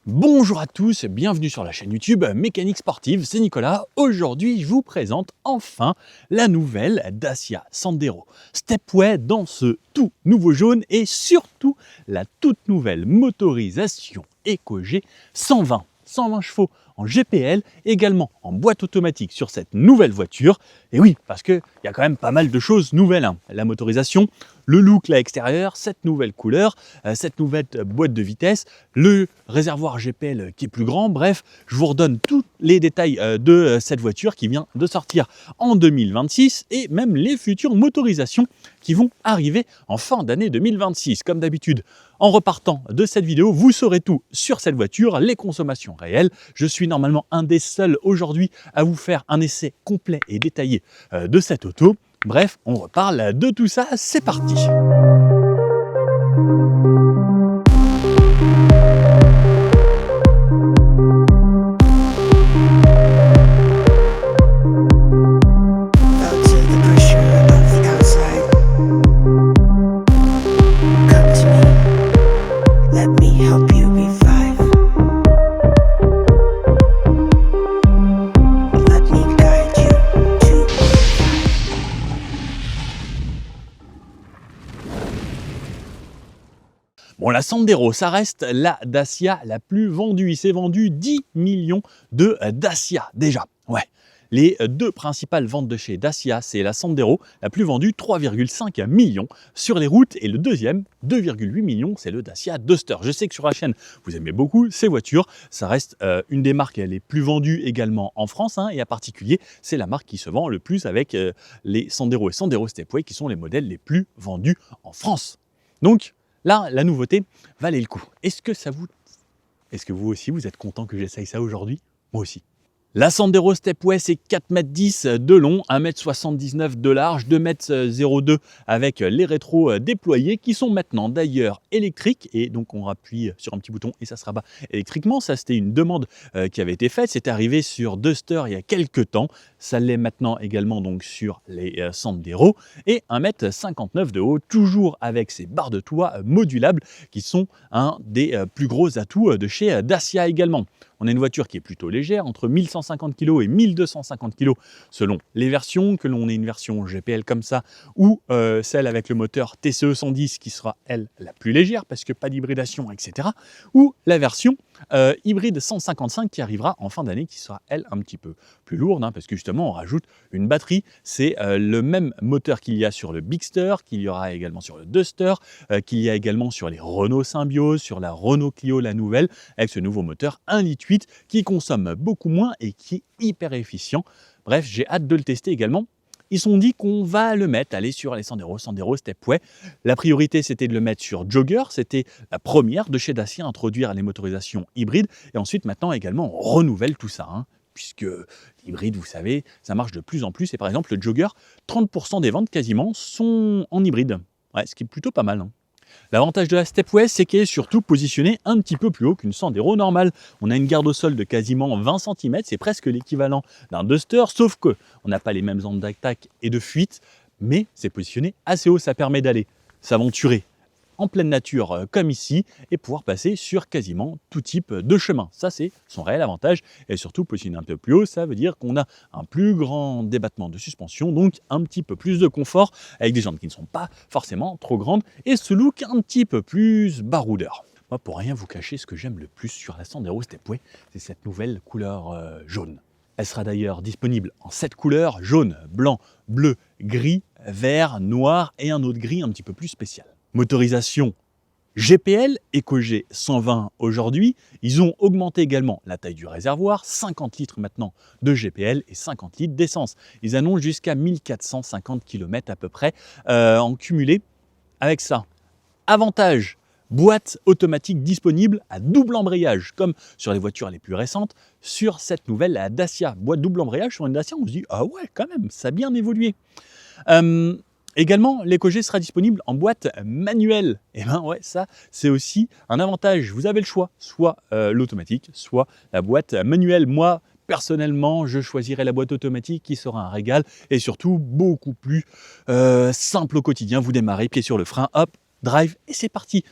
Bonjour à tous, bienvenue sur la chaîne YouTube Mécanique Sportive, c'est Nicolas. Aujourd'hui, je vous présente enfin la nouvelle Dacia Sandero Stepway dans ce tout nouveau jaune et surtout la toute nouvelle motorisation EcoG 120 chevaux en GPL, également en boîte automatique sur cette nouvelle voiture. Et oui, parce qu'il y a quand même pas mal de choses nouvelles, hein. La motorisation, le look là extérieur, cette nouvelle couleur, cette nouvelle boîte de vitesse, le réservoir GPL qui est plus grand. Bref, je vous redonne tous les détails de cette voiture qui vient de sortir en 2026 et même les futures motorisations qui vont arriver en fin d'année 2026. Comme d'habitude, en repartant de cette vidéo, vous saurez tout sur cette voiture, les consommations réelles. Je suis normalement un des seuls aujourd'hui à vous faire un essai complet et détaillé de cette auto. Bref, on reparle de tout ça, c'est parti. Bon, la Sandero, ça reste la Dacia la plus vendue. Il s'est vendu 10 millions de Dacia déjà. Ouais. Les deux principales ventes de chez Dacia, c'est la Sandero, la plus vendue, 3,5 millions sur les routes. Et le deuxième, 2,8 millions, c'est le Dacia Duster. Je sais que sur la chaîne, vous aimez beaucoup ces voitures. Ça reste une des marques les plus vendues également en France. Et en particulier, c'est la marque qui se vend le plus avec les Sandero et Sandero Stepway, qui sont les modèles les plus vendus en France. Donc, là, la nouveauté valait le coup. Est-ce que vous aussi, vous êtes content que j'essaye ça aujourd'hui? Moi aussi. La Sandero Stepway, c'est 4,10 m de long, 1,79 m de large, 2,02 m avec les rétros déployés qui sont maintenant d'ailleurs électriques. Et donc on appuie sur un petit bouton et ça se rabat électriquement. Ça, c'était une demande qui avait été faite. C'est arrivé sur Duster il y a quelques temps. Ça l'est maintenant également donc sur les Sandero. Et 1,59 m de haut, toujours avec ces barres de toit modulables qui sont un des plus gros atouts de chez Dacia également. On a une voiture qui est plutôt légère, entre 1150 kg et 1250 kg selon les versions, que l'on ait une version GPL comme ça, ou celle avec le moteur TCE 110 qui sera, elle, la plus légère, parce que pas d'hybridation, etc. Ou la version hybride 155 qui arrivera en fin d'année, qui sera, elle, un petit peu plus lourde, parce que justement, on rajoute une batterie. C'est le même moteur qu'il y a sur le Bigster, qu'il y aura également sur le Duster, qu'il y a également sur les Renault Symbioz, sur la Renault Clio, la nouvelle, avec ce nouveau moteur 1,8 litre qui consomme beaucoup moins et qui est hyper efficient. Bref, j'ai hâte de le tester également. Ils se sont dit qu'on va le mettre, aller sur les Sandero Stepway. La priorité, c'était de le mettre sur Jogger. C'était la première de chez Dacia à introduire les motorisations hybrides. Et ensuite, maintenant également, on renouvelle tout ça, puisque l'hybride, vous savez, ça marche de plus en plus. Et par exemple, le Jogger, 30% des ventes quasiment sont en hybride. Ouais, ce qui est plutôt pas mal. L'avantage de la Stepway, c'est qu'elle est surtout positionnée un petit peu plus haut qu'une Sandero normale. On a une garde au sol de quasiment 20 cm, c'est presque l'équivalent d'un Duster, sauf qu'on n'a pas les mêmes angles d'attaque et de fuite, mais c'est positionné assez haut, ça permet d'aller s'aventurer en pleine nature comme ici et pouvoir passer sur quasiment tout type de chemin. Ça, c'est son réel avantage. Et surtout, positionner un peu plus haut, ça veut dire qu'on a un plus grand débattement de suspension, donc un petit peu plus de confort avec des jantes qui ne sont pas forcément trop grandes et ce look un petit peu plus baroudeur. Moi, pour rien vous cacher, ce que j'aime le plus sur la Sandero Stepway, c'est cette nouvelle couleur jaune. Elle sera d'ailleurs disponible en 7 couleurs, jaune, blanc, bleu, gris, vert, noir et un autre gris un petit peu plus spécial. Motorisation GPL, EcoG 120 aujourd'hui. Ils ont augmenté également la taille du réservoir, 50 litres maintenant de GPL et 50 litres d'essence. Ils annoncent jusqu'à 1450 km à peu près en cumulé avec ça. Avantage, boîte automatique disponible à double embrayage, comme sur les voitures les plus récentes, sur cette nouvelle Dacia. Boîte double embrayage sur une Dacia, on se dit « Ah ouais, quand même, ça a bien évolué ». Également, l'EcoG sera disponible en boîte manuelle. Et ben ouais, ça, c'est aussi un avantage. Vous avez le choix, soit l'automatique, soit la boîte manuelle. Moi, personnellement, je choisirais la boîte automatique qui sera un régal et surtout beaucoup plus simple au quotidien. Vous démarrez, pied sur le frein, hop, drive et c'est parti.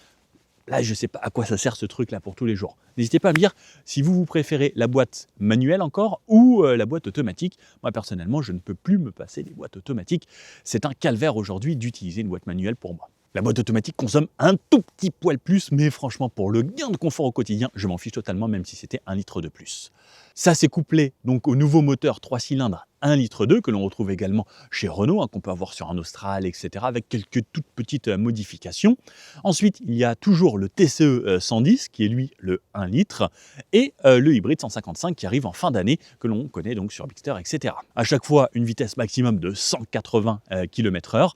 Là, je ne sais pas à quoi ça sert ce truc-là pour tous les jours. N'hésitez pas à me dire si vous préférez la boîte manuelle encore ou la boîte automatique. Moi, personnellement, je ne peux plus me passer des boîtes automatiques. C'est un calvaire aujourd'hui d'utiliser une boîte manuelle pour moi. La boîte automatique consomme un tout petit poil plus, mais franchement, pour le gain de confort au quotidien, je m'en fiche totalement, même si c'était 1 litre de plus. Ça, c'est couplé donc au nouveau moteur 3 cylindres 1 litre 2 que l'on retrouve également chez Renault, qu'on peut avoir sur un Austral, etc., avec quelques toutes petites modifications. Ensuite, il y a toujours le TCE 110, qui est lui le 1 litre, et le hybride 155 qui arrive en fin d'année, que l'on connaît donc sur Bigster, etc. À chaque fois, une vitesse maximum de 180 km/h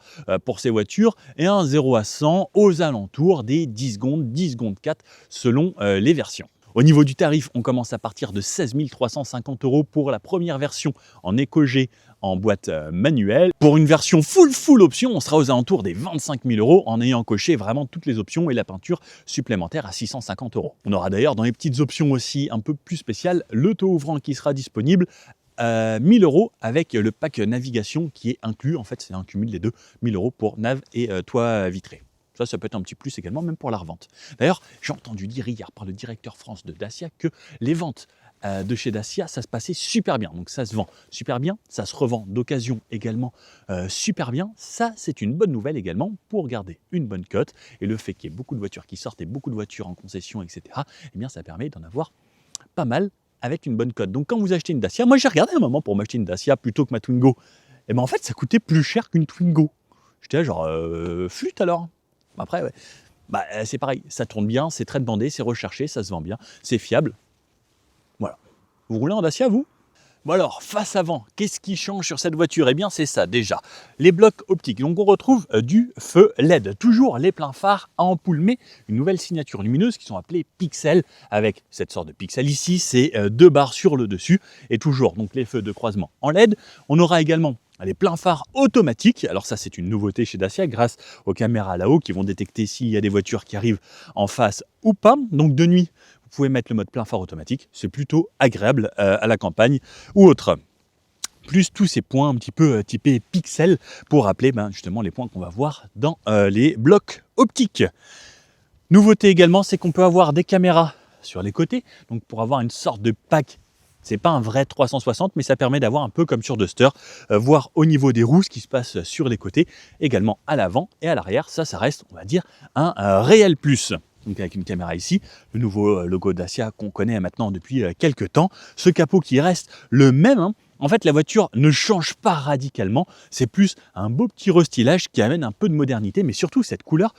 pour ces voitures, et un 0 à 100 aux alentours des 10 secondes 4 selon les versions. Au niveau du tarif, on commence à partir de 16 350 € pour la première version en Éco-G en boîte manuelle. Pour une version full option, on sera aux alentours des 25 000 € en ayant coché vraiment toutes les options et la peinture supplémentaire à 650 €. On aura d'ailleurs dans les petites options aussi un peu plus spéciales le toit ouvrant qui sera disponible. 1 000 € avec le pack navigation qui est inclus. En fait, c'est un cumul des deux, 1 000 € pour nav et toit vitré. Ça peut être un petit plus également, même pour la revente. D'ailleurs, j'ai entendu dire hier par le directeur France de Dacia que les ventes de chez Dacia, ça se passait super bien. Donc ça se vend super bien, ça se revend d'occasion également super bien. Ça, c'est une bonne nouvelle également pour garder une bonne cote. Et le fait qu'il y ait beaucoup de voitures qui sortent et beaucoup de voitures en concession, etc., eh bien, ça permet d'en avoir pas mal avec une bonne cote. Donc quand vous achetez une Dacia, moi j'ai regardé un moment pour m'acheter une Dacia plutôt que ma Twingo. Et bien en fait, ça coûtait plus cher qu'une Twingo. J'étais là genre, flûte alors. Après, ouais. C'est pareil, ça tourne bien, c'est très demandé, c'est recherché, ça se vend bien, c'est fiable. Voilà. Vous roulez en Dacia, vous ? Bon alors, face avant, qu'est-ce qui change sur cette voiture ? Eh bien, c'est ça déjà, les blocs optiques. Donc, on retrouve du feu LED, toujours les pleins phares à ampoule, mais une nouvelle signature lumineuse qui sont appelées pixels, avec cette sorte de pixel ici, c'est 2 barres sur le dessus, et toujours donc les feux de croisement en LED. On aura également les pleins phares automatiques. Alors ça, c'est une nouveauté chez Dacia grâce aux caméras là-haut qui vont détecter s'il y a des voitures qui arrivent en face ou pas. Donc de nuit, vous pouvez mettre le mode plein phare automatique. C'est plutôt agréable à la campagne ou autre. Plus tous ces points un petit peu typés pixels pour rappeler justement les points qu'on va voir dans les blocs optiques. Nouveauté également, c'est qu'on peut avoir des caméras sur les côtés. Donc pour avoir une sorte de pack. C'est pas un vrai 360, mais ça permet d'avoir un peu comme sur Duster, voir au niveau des roues ce qui se passe sur les côtés, également à l'avant et à l'arrière. Ça reste, on va dire, un réel plus. Donc avec une caméra ici, le nouveau logo Dacia qu'on connaît maintenant depuis quelques temps. Ce capot qui reste le même. En fait, la voiture ne change pas radicalement. C'est plus un beau petit restylage qui amène un peu de modernité, mais surtout cette couleur,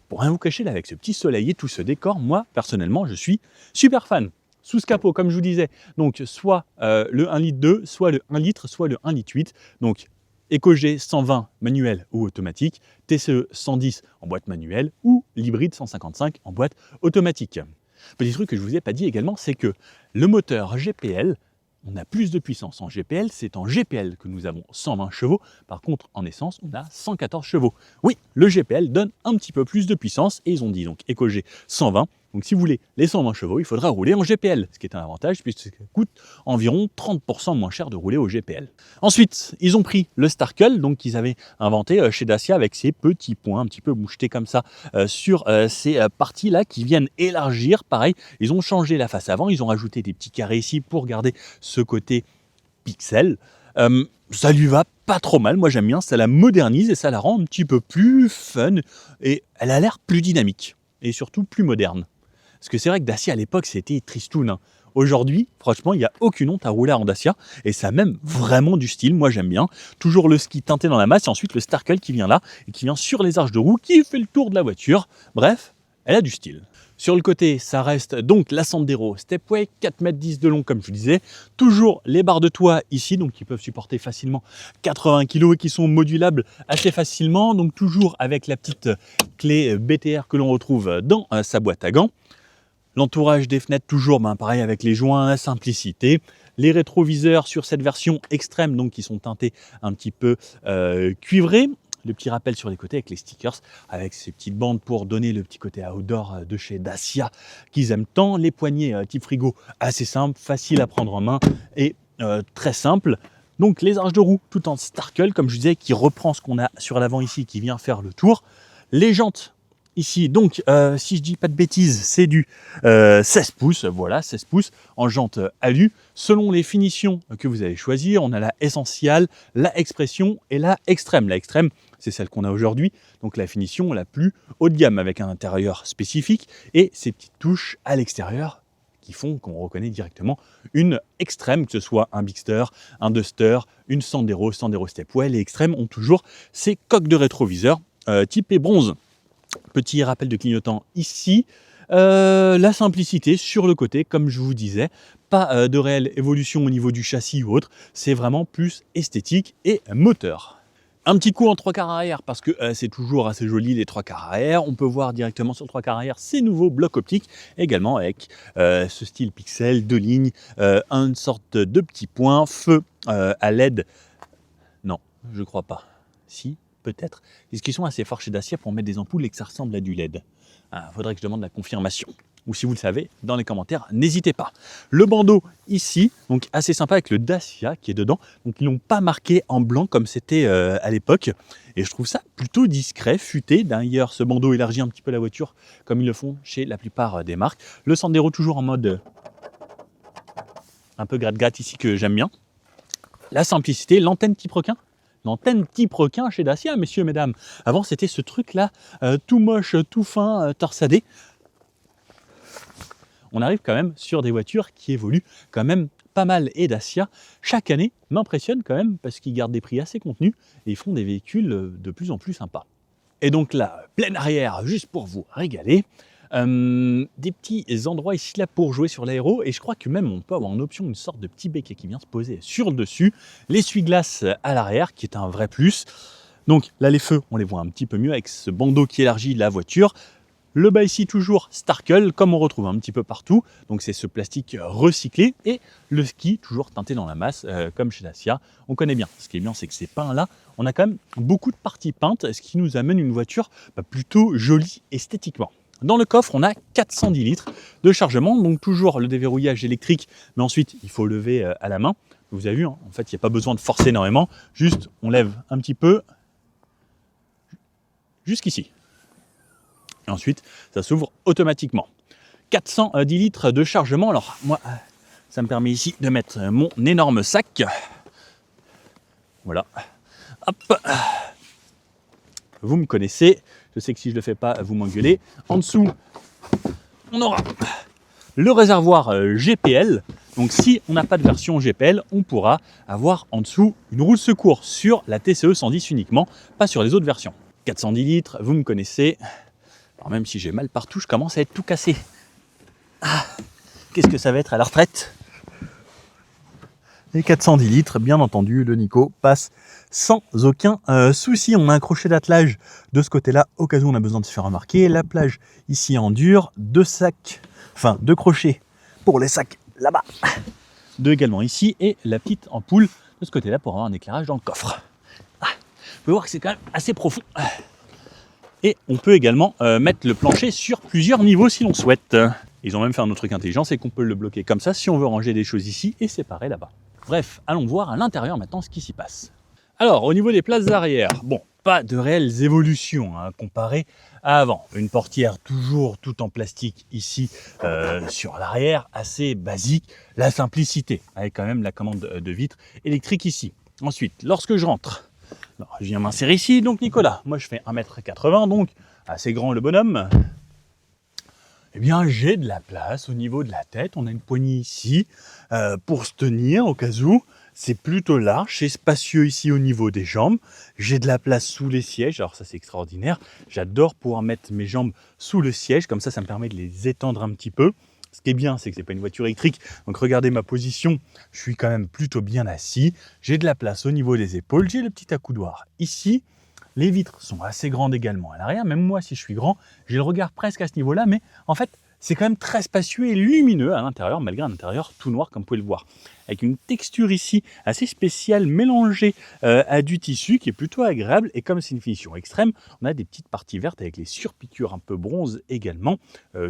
pour rien vous cacher, là, avec ce petit soleil et tout ce décor, moi, personnellement, je suis super fan. Sous ce capot, comme je vous disais, donc soit le 1 litre 2, soit le 1 litre, soit le 1 litre 8. Donc Éco-G 120 manuel ou automatique, TCE 110 en boîte manuelle ou l'hybride 155 en boîte automatique. Petit truc que je ne vous ai pas dit également, c'est que le moteur GPL, on a plus de puissance en GPL, c'est en GPL que nous avons 120 chevaux, par contre en essence on a 114 chevaux. Oui, le GPL donne un petit peu plus de puissance et ils ont dit donc Éco-G 120. Donc si vous voulez les 120 chevaux, il faudra rouler en GPL, ce qui est un avantage puisque ça coûte environ 30% moins cher de rouler au GPL. Ensuite, ils ont pris le Starkle, donc qu'ils avaient inventé chez Dacia avec ces petits points un petit peu mouchetés comme ça sur ces parties-là qui viennent élargir. Pareil, ils ont changé la face avant, ils ont rajouté des petits carrés ici pour garder ce côté pixel. Ça lui va pas trop mal, moi j'aime bien, ça la modernise et ça la rend un petit peu plus fun et elle a l'air plus dynamique et surtout plus moderne. Parce que c'est vrai que Dacia à l'époque c'était tristoun. Aujourd'hui, franchement, il n'y a aucune honte à rouler en Dacia et ça a même vraiment du style, moi j'aime bien. Toujours le ski teinté dans la masse et ensuite le Starkle qui vient là et qui vient sur les arches de roue, qui fait le tour de la voiture. Bref, elle a du style. Sur le côté, ça reste donc la Sandero Stepway, 4,10 m de long comme je vous disais. Toujours les barres de toit ici, donc qui peuvent supporter facilement 80 kg et qui sont modulables assez facilement. Donc toujours avec la petite clé BTR que l'on retrouve dans sa boîte à gants. L'entourage des fenêtres toujours pareil avec les joints, la simplicité. Les rétroviseurs sur cette version extrême donc qui sont teintés un petit peu cuivrés. Le petit rappel sur les côtés avec les stickers, avec ces petites bandes pour donner le petit côté outdoor de chez Dacia qu'ils aiment tant. Les poignées type frigo assez simples, faciles à prendre en main et très simples. Donc les arches de roue tout en Starkle comme je disais qui reprend ce qu'on a sur l'avant ici qui vient faire le tour. Les jantes ici, donc, si je dis pas de bêtises, c'est du 16 pouces, voilà, 16 pouces en jante alu. Selon les finitions que vous allez choisir, on a la Essential, la Expression et la Extrême. La Extrême, c'est celle qu'on a aujourd'hui, donc la finition la plus haut de gamme, avec un intérieur spécifique et ces petites touches à l'extérieur qui font qu'on reconnaît directement une Extrême, que ce soit un Bigster, un Duster, une Sandero Stepway. Les Extrêmes ont toujours ces coques de rétroviseur typées bronze. Petit rappel de clignotant ici. La simplicité sur le côté, comme je vous disais, pas de réelle évolution au niveau du châssis ou autre, c'est vraiment plus esthétique et moteur. Un petit coup en 3/4 arrière parce que c'est toujours assez joli les 3/4 arrière. On peut voir directement sur le 3/4 arrière ces nouveaux blocs optiques, également avec ce style pixel, 2 lignes, une sorte de petit point, feu à LED. Non, je crois pas. Si, peut-être. Est-ce qu'ils sont assez forts chez Dacia pour mettre des ampoules et que ça ressemble à du LED? Faudrait que je demande la confirmation. Ou si vous le savez, dans les commentaires, n'hésitez pas. Le bandeau ici, donc assez sympa avec le Dacia qui est dedans. Donc ils l'ont pas marqué en blanc comme c'était à l'époque. Et je trouve ça plutôt discret, futé. D'ailleurs, ce bandeau élargit un petit peu la voiture comme ils le font chez la plupart des marques. Le Sandero toujours en mode un peu gratte-gratte ici que j'aime bien. La simplicité, l'antenne type requin. L'antenne type requin chez Dacia, messieurs, mesdames. Avant, c'était ce truc-là, tout moche, tout fin, torsadé. On arrive quand même sur des voitures qui évoluent quand même pas mal. Et Dacia, chaque année, m'impressionne quand même parce qu'ils gardent des prix assez contenus et ils font des véhicules de plus en plus sympas. Et donc là, plein arrière, juste pour vous régaler. Des petits endroits ici là pour jouer sur l'aéro, et je crois que même on peut avoir en option une sorte de petit béquet qui vient se poser sur le dessus, l'essuie-glace à l'arrière qui est un vrai plus. Donc là les feux on les voit un petit peu mieux avec ce bandeau qui élargit la voiture. Le bas ici toujours Starkle comme on retrouve un petit peu partout, donc c'est ce plastique recyclé, et le ski toujours teinté dans la masse comme chez Dacia, on connaît bien. Ce qui est bien c'est que ces peints là, on a quand même beaucoup de parties peintes, ce qui nous amène une voiture plutôt jolie esthétiquement. Dans le coffre, on a 410 litres de chargement, donc toujours le déverrouillage électrique, mais ensuite il faut lever à la main. Vous avez vu, hein, en fait, il n'y a pas besoin de forcer énormément, juste on lève un petit peu jusqu'ici. Et ensuite, ça s'ouvre automatiquement. 410 litres de chargement, alors moi, ça me permet ici de mettre mon énorme sac. Voilà. Hop. Vous me connaissez. Je sais que si je ne le fais pas, vous m'engueulez. En dessous, on aura le réservoir GPL. Donc si on n'a pas de version GPL, on pourra avoir en dessous une roue de secours sur la TCE 110 uniquement, pas sur les autres versions. 410 litres, vous me connaissez. Alors même si j'ai mal partout, je commence à être tout cassé. Qu'est-ce que ça va être à la retraite? Les 410 litres, bien entendu, le Nico passe sans aucun souci. On a un crochet d'attelage de ce côté-là, au cas où on a besoin de se faire remarquer. La plage ici en dur, 2 sacs, enfin 2 crochets pour les sacs là-bas. 2 également ici, et la petite ampoule de ce côté-là pour avoir un éclairage dans le coffre. Vous pouvez voir que c'est quand même assez profond. Et on peut également mettre le plancher sur plusieurs niveaux si l'on souhaite. Ils ont même fait un autre truc intelligent, c'est qu'on peut le bloquer comme ça si on veut ranger des choses ici et séparer là-bas. Bref, allons voir à l'intérieur maintenant ce qui s'y passe. Alors, au niveau des places arrière, bon, pas de réelles évolutions comparé à avant. Une portière toujours tout en plastique ici sur l'arrière, assez basique. La simplicité, avec quand même la commande de vitre électrique ici. Ensuite, lorsque je rentre, alors, je viens m'insérer ici, donc Nicolas, moi je fais 1m80 m, donc assez grand le bonhomme. Eh bien, j'ai de la place au niveau de la tête. On a une poignée ici pour se tenir au cas où. C'est plutôt large, c'est spacieux ici au niveau des jambes. J'ai de la place sous les sièges, alors ça c'est extraordinaire. J'adore pouvoir mettre mes jambes sous le siège, comme ça me permet de les étendre un petit peu. Ce qui est bien, c'est que ce n'est pas une voiture électrique. Donc regardez ma position, je suis quand même plutôt bien assis. J'ai de la place au niveau des épaules, j'ai le petit accoudoir ici. Les vitres sont assez grandes également à l'arrière. Même moi, si je suis grand, j'ai le regard presque à ce niveau-là. Mais en fait, c'est quand même très spacieux et lumineux à l'intérieur, malgré un intérieur tout noir, comme vous pouvez le voir. Avec une texture ici assez spéciale, mélangée à du tissu, qui est plutôt agréable. Et comme c'est une finition extrême, on a des petites parties vertes avec les surpiqûres un peu bronze également,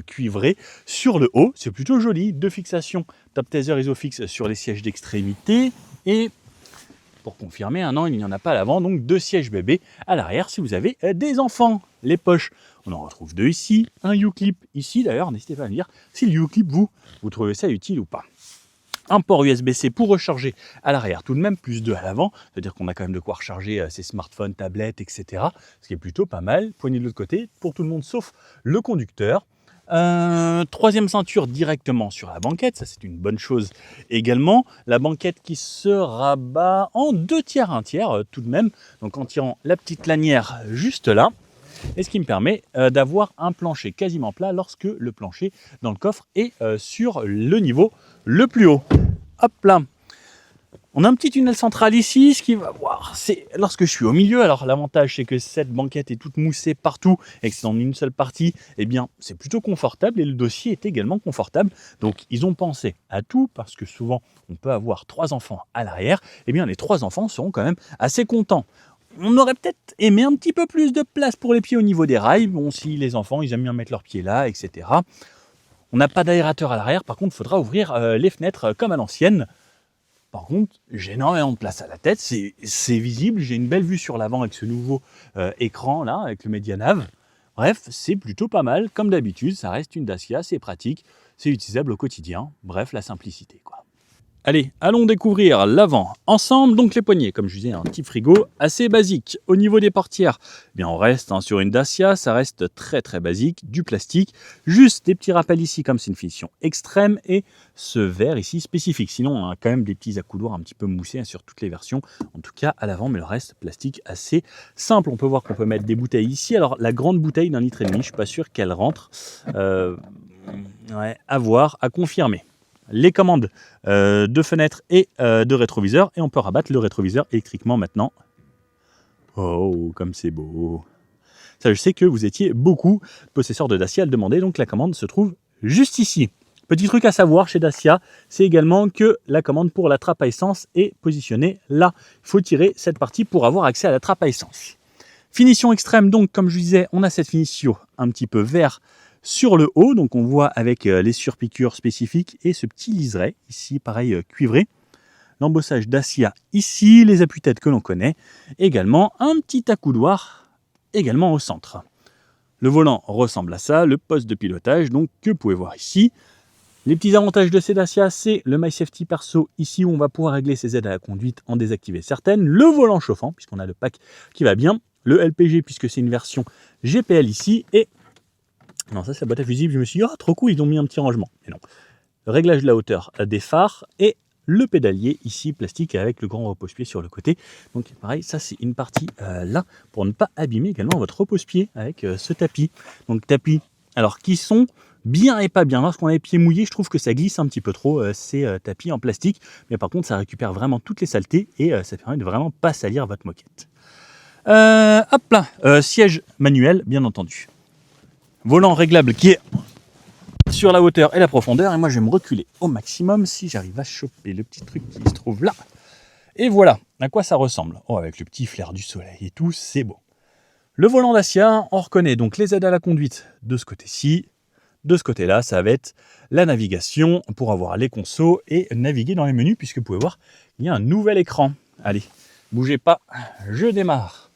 cuivrées sur le haut. C'est plutôt joli. 2 fixations Top Taser Isofix sur les sièges d'extrémité. Et pour confirmer, un an il n'y en a pas à l'avant, donc 2 sièges bébés à l'arrière si vous avez des enfants. Les poches, on en retrouve 2 ici, un U-clip ici d'ailleurs, n'hésitez pas à me dire si le U-clip vous trouvez ça utile ou pas. Un port USB-C pour recharger à l'arrière tout de même, plus 2 à l'avant, c'est-à-dire qu'on a quand même de quoi recharger ses smartphones, tablettes, etc. Ce qui est plutôt pas mal. Poignée de l'autre côté pour tout le monde sauf le conducteur. Troisième ceinture directement sur la banquette, ça c'est une bonne chose également. La banquette qui se rabat en 2 tiers, 1 tiers tout de même, donc en tirant la petite lanière juste là. Et ce qui me permet d'avoir un plancher quasiment plat lorsque le plancher dans le coffre est sur le niveau le plus haut. Hop là. On a un petit tunnel central ici, ce qui va voir, c'est lorsque je suis au milieu. Alors l'avantage c'est que cette banquette est toute moussée partout et que c'est en une seule partie, eh bien c'est plutôt confortable et le dossier est également confortable. Donc ils ont pensé à tout parce que souvent on peut avoir 3 enfants à l'arrière, eh bien les 3 enfants seront quand même assez contents. On aurait peut-être aimé un petit peu plus de place pour les pieds au niveau des rails. Bon, si les enfants, ils aiment bien mettre leurs pieds là, etc. On n'a pas d'aérateur à l'arrière. Par contre, il faudra ouvrir les fenêtres comme à l'ancienne. Par contre, j'ai énormément de place à la tête. C'est visible. J'ai une belle vue sur l'avant avec ce nouveau écran là, avec le MediaNav. Bref, c'est plutôt pas mal. Comme d'habitude, ça reste une Dacia. C'est pratique. C'est utilisable au quotidien. Bref, la simplicité, quoi. Allez, allons découvrir l'avant ensemble. Donc les poignées, comme je disais, un petit frigo assez basique. Au niveau des portières, eh bien on reste sur une Dacia, ça reste très très basique, du plastique. Juste des petits rappels ici, comme c'est une finition extrême, et ce verre ici spécifique. Sinon, on a quand même des petits accoudoirs un petit peu moussés sur toutes les versions, en tout cas à l'avant, mais le reste plastique assez simple. On peut voir qu'on peut mettre des bouteilles ici. Alors la grande bouteille d'1,5 litre, je suis pas sûr qu'elle rentre. Ouais, à voir, à confirmer. Les commandes de fenêtres et de rétroviseur, et on peut rabattre le rétroviseur électriquement maintenant. Oh, comme c'est beau! Ça, je sais que vous étiez beaucoup possesseurs de Dacia à le demander, donc la commande se trouve juste ici. Petit truc à savoir chez Dacia, c'est également que la commande pour la trappe à essence est positionnée là. Il faut tirer cette partie pour avoir accès à la trappe à essence. Finition extrême, donc comme je disais, on a cette finition un petit peu vert sur le haut, donc on voit avec les surpiqûres spécifiques et ce petit liseré, ici pareil cuivré. L'embossage Dacia ici, les appuis-têtes que l'on connaît. Également un petit accoudoir, également au centre. Le volant ressemble à ça, le poste de pilotage, donc que vous pouvez voir ici. Les petits avantages de ces Dacia, c'est le MySafety perso, ici où on va pouvoir régler ses aides à la conduite, en désactiver certaines. Le volant chauffant, puisqu'on a le pack qui va bien. Le LPG, puisque c'est une version GPL ici, et non, ça c'est la boîte à fusibles, je me suis dit, oh trop cool, ils ont mis un petit rangement. Mais non. Le réglage de la hauteur des phares et le pédalier ici plastique avec le grand repose-pied sur le côté. Donc pareil, ça c'est une partie là pour ne pas abîmer également votre repose-pied avec ce tapis. Donc tapis, alors qui sont bien et pas bien. Lorsqu'on a les pieds mouillés, je trouve que ça glisse un petit peu trop ces tapis en plastique. Mais par contre, ça récupère vraiment toutes les saletés et ça permet de vraiment pas salir votre moquette. Hop là, siège manuel bien entendu. Volant réglable qui est sur la hauteur et la profondeur. Et moi, je vais me reculer au maximum si j'arrive à choper le petit truc qui se trouve là. Et voilà à quoi ça ressemble. Oh, avec le petit flair du soleil et tout, c'est beau. Le volant Dacia, on reconnaît donc les aides à la conduite de ce côté-ci. De ce côté-là, ça va être la navigation pour avoir les consos et naviguer dans les menus, puisque vous pouvez voir, il y a un nouvel écran. Allez, bougez pas, je démarre.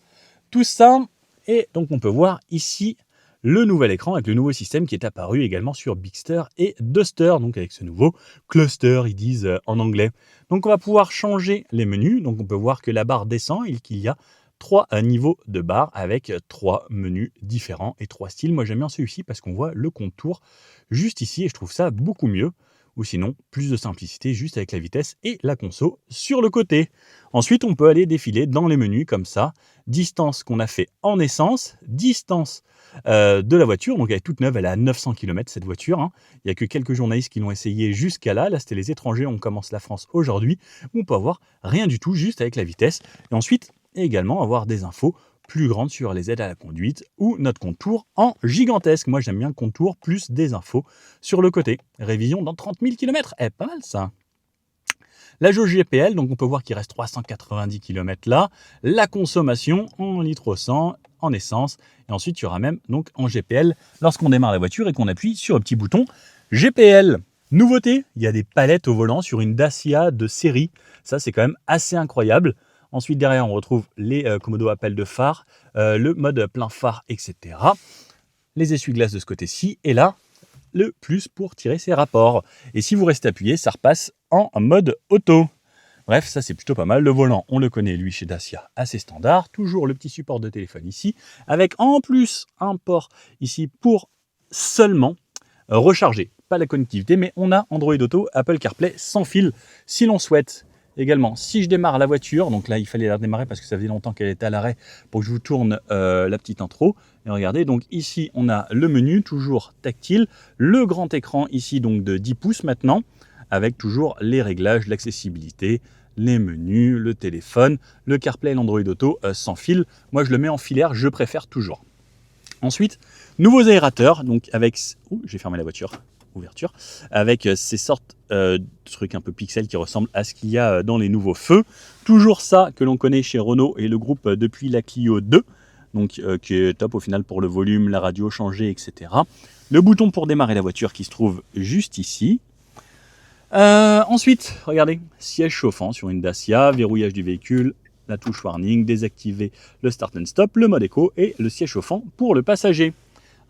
Tout ça, et donc on peut voir ici le nouvel écran avec le nouveau système qui est apparu également sur Bigster et Duster, donc avec ce nouveau cluster, ils disent en anglais. Donc on va pouvoir changer les menus, donc on peut voir que la barre descend et qu'il y a 3 niveaux de barres avec 3 menus différents et 3 styles. Moi j'aime bien celui-ci parce qu'on voit le contour juste ici et je trouve ça beaucoup mieux. Ou sinon, plus de simplicité juste avec la vitesse et la conso sur le côté. Ensuite, on peut aller défiler dans les menus comme ça. Distance qu'on a fait en essence, distance de la voiture. Donc elle est toute neuve, elle est à 900 km cette voiture. Hein. Il n'y a que quelques journalistes qui l'ont essayé jusqu'à là. Là, c'était les étrangers, on commence la France aujourd'hui. On peut avoir rien du tout, juste avec la vitesse. Et ensuite, également avoir des infos plus grande sur les aides à la conduite ou notre contour en gigantesque. Moi, j'aime bien le contour plus des infos sur le côté. Révision dans 30 000 km. Eh, pas mal ça. La jauge GPL, donc on peut voir qu'il reste 390 km là. La consommation en litres au 100, en essence. Et ensuite, il y aura même donc en GPL lorsqu'on démarre la voiture et qu'on appuie sur le petit bouton GPL. Nouveauté, il y a des palettes au volant sur une Dacia de série. Ça, c'est quand même assez incroyable. Ensuite, derrière, on retrouve les commodos appel de phare, le mode plein phare, etc. Les essuie-glaces de ce côté-ci. Et là, le plus pour tirer ses rapports. Et si vous restez appuyé, ça repasse en mode auto. Bref, ça c'est plutôt pas mal. Le volant, on le connaît lui chez Dacia, assez standard. Toujours le petit support de téléphone ici, avec en plus un port ici pour seulement recharger. Pas la connectivité, mais on a Android Auto, Apple CarPlay sans fil si l'on souhaite. Également, si je démarre la voiture, donc là il fallait la démarrer parce que ça faisait longtemps qu'elle était à l'arrêt pour que je vous tourne la petite intro. Et regardez, donc ici on a le menu, toujours tactile, le grand écran ici donc de 10 pouces maintenant, avec toujours les réglages, l'accessibilité, les menus, le téléphone, le CarPlay et l'Android Auto sans fil. Moi je le mets en filaire, je préfère toujours. Ensuite, nouveaux aérateurs, donc avec... Ouh, j'ai fermé la voiture. Ouverture, avec ces sortes de trucs un peu pixels qui ressemblent à ce qu'il y a dans les nouveaux feux. Toujours ça que l'on connaît chez Renault et le groupe depuis la Clio 2, donc qui est top au final pour le volume, la radio changée, etc. Le bouton pour démarrer la voiture qui se trouve juste ici. Ensuite, regardez, siège chauffant sur une Dacia, verrouillage du véhicule, la touche warning, désactiver le start and stop, le mode éco et le siège chauffant pour le passager.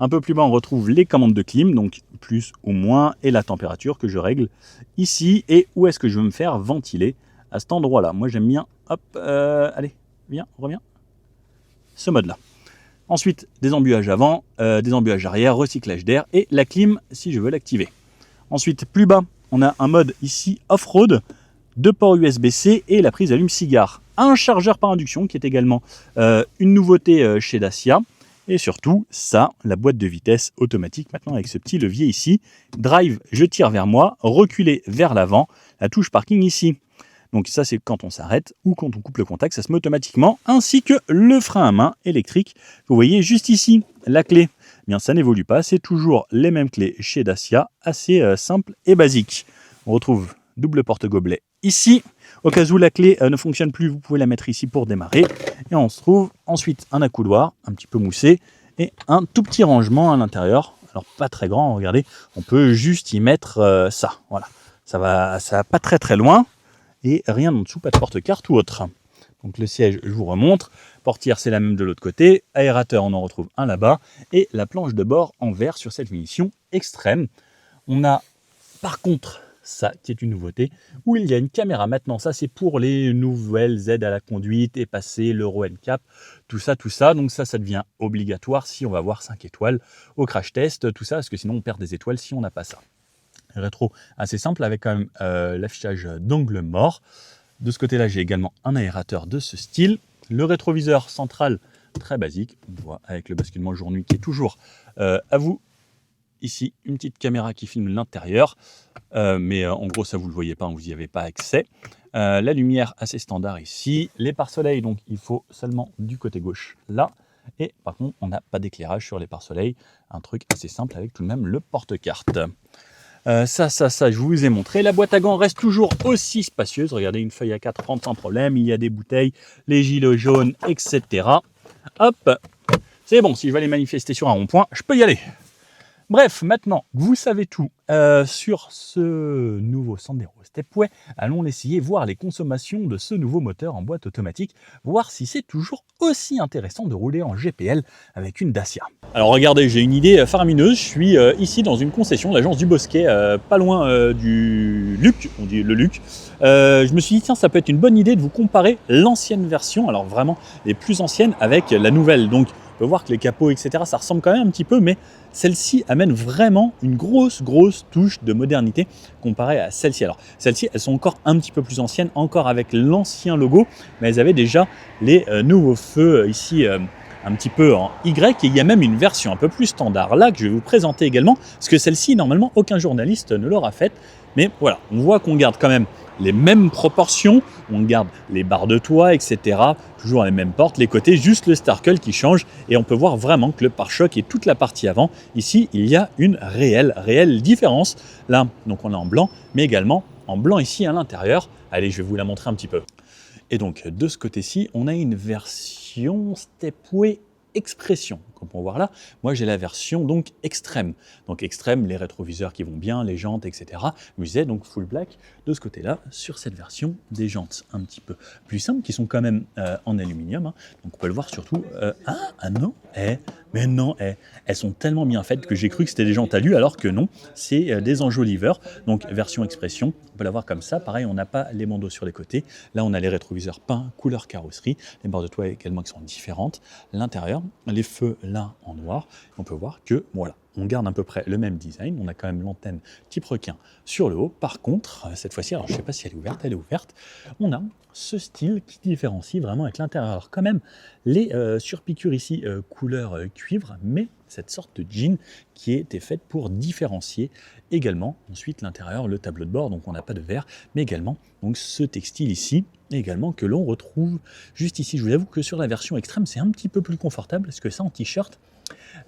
Un peu plus bas, on retrouve les commandes de clim, donc plus ou moins, et la température que je règle ici. Et où est-ce que je veux me faire ventiler à cet endroit-là. Moi, j'aime bien, hop, allez, viens, reviens, ce mode-là. Ensuite, des embuages avant, des embuages arrière, recyclage d'air et la clim si je veux l'activer. Ensuite, plus bas, on a un mode ici off-road, 2 ports USB-C et la prise allume-cigare. Un chargeur par induction qui est également une nouveauté chez Dacia. Et surtout, ça, la boîte de vitesse automatique, maintenant avec ce petit levier ici. Drive, je tire vers moi, reculer vers l'avant, la touche parking ici. Donc ça, c'est quand on s'arrête ou quand on coupe le contact, ça se met automatiquement, ainsi que le frein à main électrique. Vous voyez juste ici, la clé. Eh bien, ça n'évolue pas, c'est toujours les mêmes clés chez Dacia, assez simple et basique. On retrouve double porte-gobelet ici. Au cas où la clé ne fonctionne plus, vous pouvez la mettre ici pour démarrer. Et on se trouve ensuite un accoudoir, un petit peu moussé, et un tout petit rangement à l'intérieur. Alors pas très grand, regardez, on peut juste y mettre ça. Voilà, ça va pas très très loin. Et rien en dessous, pas de porte-carte ou autre. Donc le siège, je vous remontre. Portière, c'est la même de l'autre côté. Aérateur, on en retrouve un là-bas. Et la planche de bord en verre sur cette finition extrême. On a par contre ça qui est une nouveauté, où il y a une caméra maintenant. Ça, c'est pour les nouvelles aides à la conduite, et passer l'Euro NCAP, tout ça. Donc ça devient obligatoire si on va avoir 5 étoiles au crash test, tout ça, parce que sinon on perd des étoiles si on n'a pas ça. Rétro assez simple avec quand même l'affichage d'angle mort. De ce côté-là, j'ai également un aérateur de ce style. Le rétroviseur central, très basique, on voit avec le basculement jour-nuit qui est toujours à vous. Ici, une petite caméra qui filme l'intérieur, mais en gros, ça vous ne le voyez pas, vous n'y avez pas accès. La lumière assez standard ici. Les pare-soleil, donc il faut seulement du côté gauche là. Et par contre, on n'a pas d'éclairage sur les pare-soleil. Un truc assez simple avec tout de même le porte-carte. Ça, je vous ai montré. La boîte à gants reste toujours aussi spacieuse. Regardez, une feuille A4 rentre sans problème. Il y a des bouteilles, les gilets jaunes, etc. Hop, c'est bon. Si je vais aller manifester sur un rond-point, je peux y aller. Bref, maintenant que vous savez tout sur ce nouveau Sandero Stepway, allons l'essayer, voir les consommations de ce nouveau moteur en boîte automatique, voir si c'est toujours aussi intéressant de rouler en GPL avec une Dacia. Alors regardez, j'ai une idée faramineuse, je suis ici dans une concession, l'agence du Bosquet, pas loin du Luc, on dit le Luc. Je me suis dit, tiens, ça peut être une bonne idée de vous comparer l'ancienne version, alors vraiment les plus anciennes, avec la nouvelle. Donc on peut voir que les capots, etc., ça ressemble quand même un petit peu, mais celle-ci amène vraiment une grosse touche de modernité comparée à celle-ci. Alors celles-ci, elles sont encore un petit peu plus anciennes, encore avec l'ancien logo, mais elles avaient déjà les nouveaux feux ici un petit peu en Y, et il y a même une version un peu plus standard là que je vais vous présenter également, parce que celle-ci, normalement, aucun journaliste ne l'aura faite. Mais voilà, on voit qu'on garde quand même les mêmes proportions, on garde les barres de toit, etc. Toujours les mêmes portes, les côtés, juste le Starkle qui change, et on peut voir vraiment que le pare-choc et toute la partie avant, ici, il y a une réelle différence. Là, donc on est en blanc, mais également en blanc ici à l'intérieur. Allez, je vais vous la montrer un petit peu. Et donc, de ce côté-ci, on a une version Stepway Expression. qu'on peut voir là. Moi, j'ai la version donc extrême. Donc extrême, les rétroviseurs qui vont bien, les jantes, etc. Je disais donc full black de ce côté-là sur cette version des jantes un petit peu plus simples qui sont quand même en aluminium. Hein. Donc on peut le voir surtout. Non, mais non, elles sont tellement bien faites que j'ai cru que c'était des jantes alu alors que non, c'est des enjoliveurs. Donc version expression, on peut la voir comme ça. Pareil, on n'a pas les bandeaux sur les côtés. Là, on a les rétroviseurs peints, couleur carrosserie. Les barres de toit également qui sont différentes. L'intérieur, les feux là en noir. On peut voir que voilà, on garde à peu près le même design. On a quand même l'antenne type requin sur le haut. Par contre, cette fois-ci, alors je ne sais pas si elle est ouverte. On a ce style qui différencie vraiment avec l'intérieur. Alors quand même, les surpiqûres ici, couleur cuivre, mais cette sorte de jean qui était faite pour différencier également ensuite l'intérieur, le tableau de bord, donc on n'a pas de verre, mais également donc ce textile ici, également que l'on retrouve juste ici. Je vous avoue que sur la version extrême, c'est un petit peu plus confortable, parce que ça en t-shirt,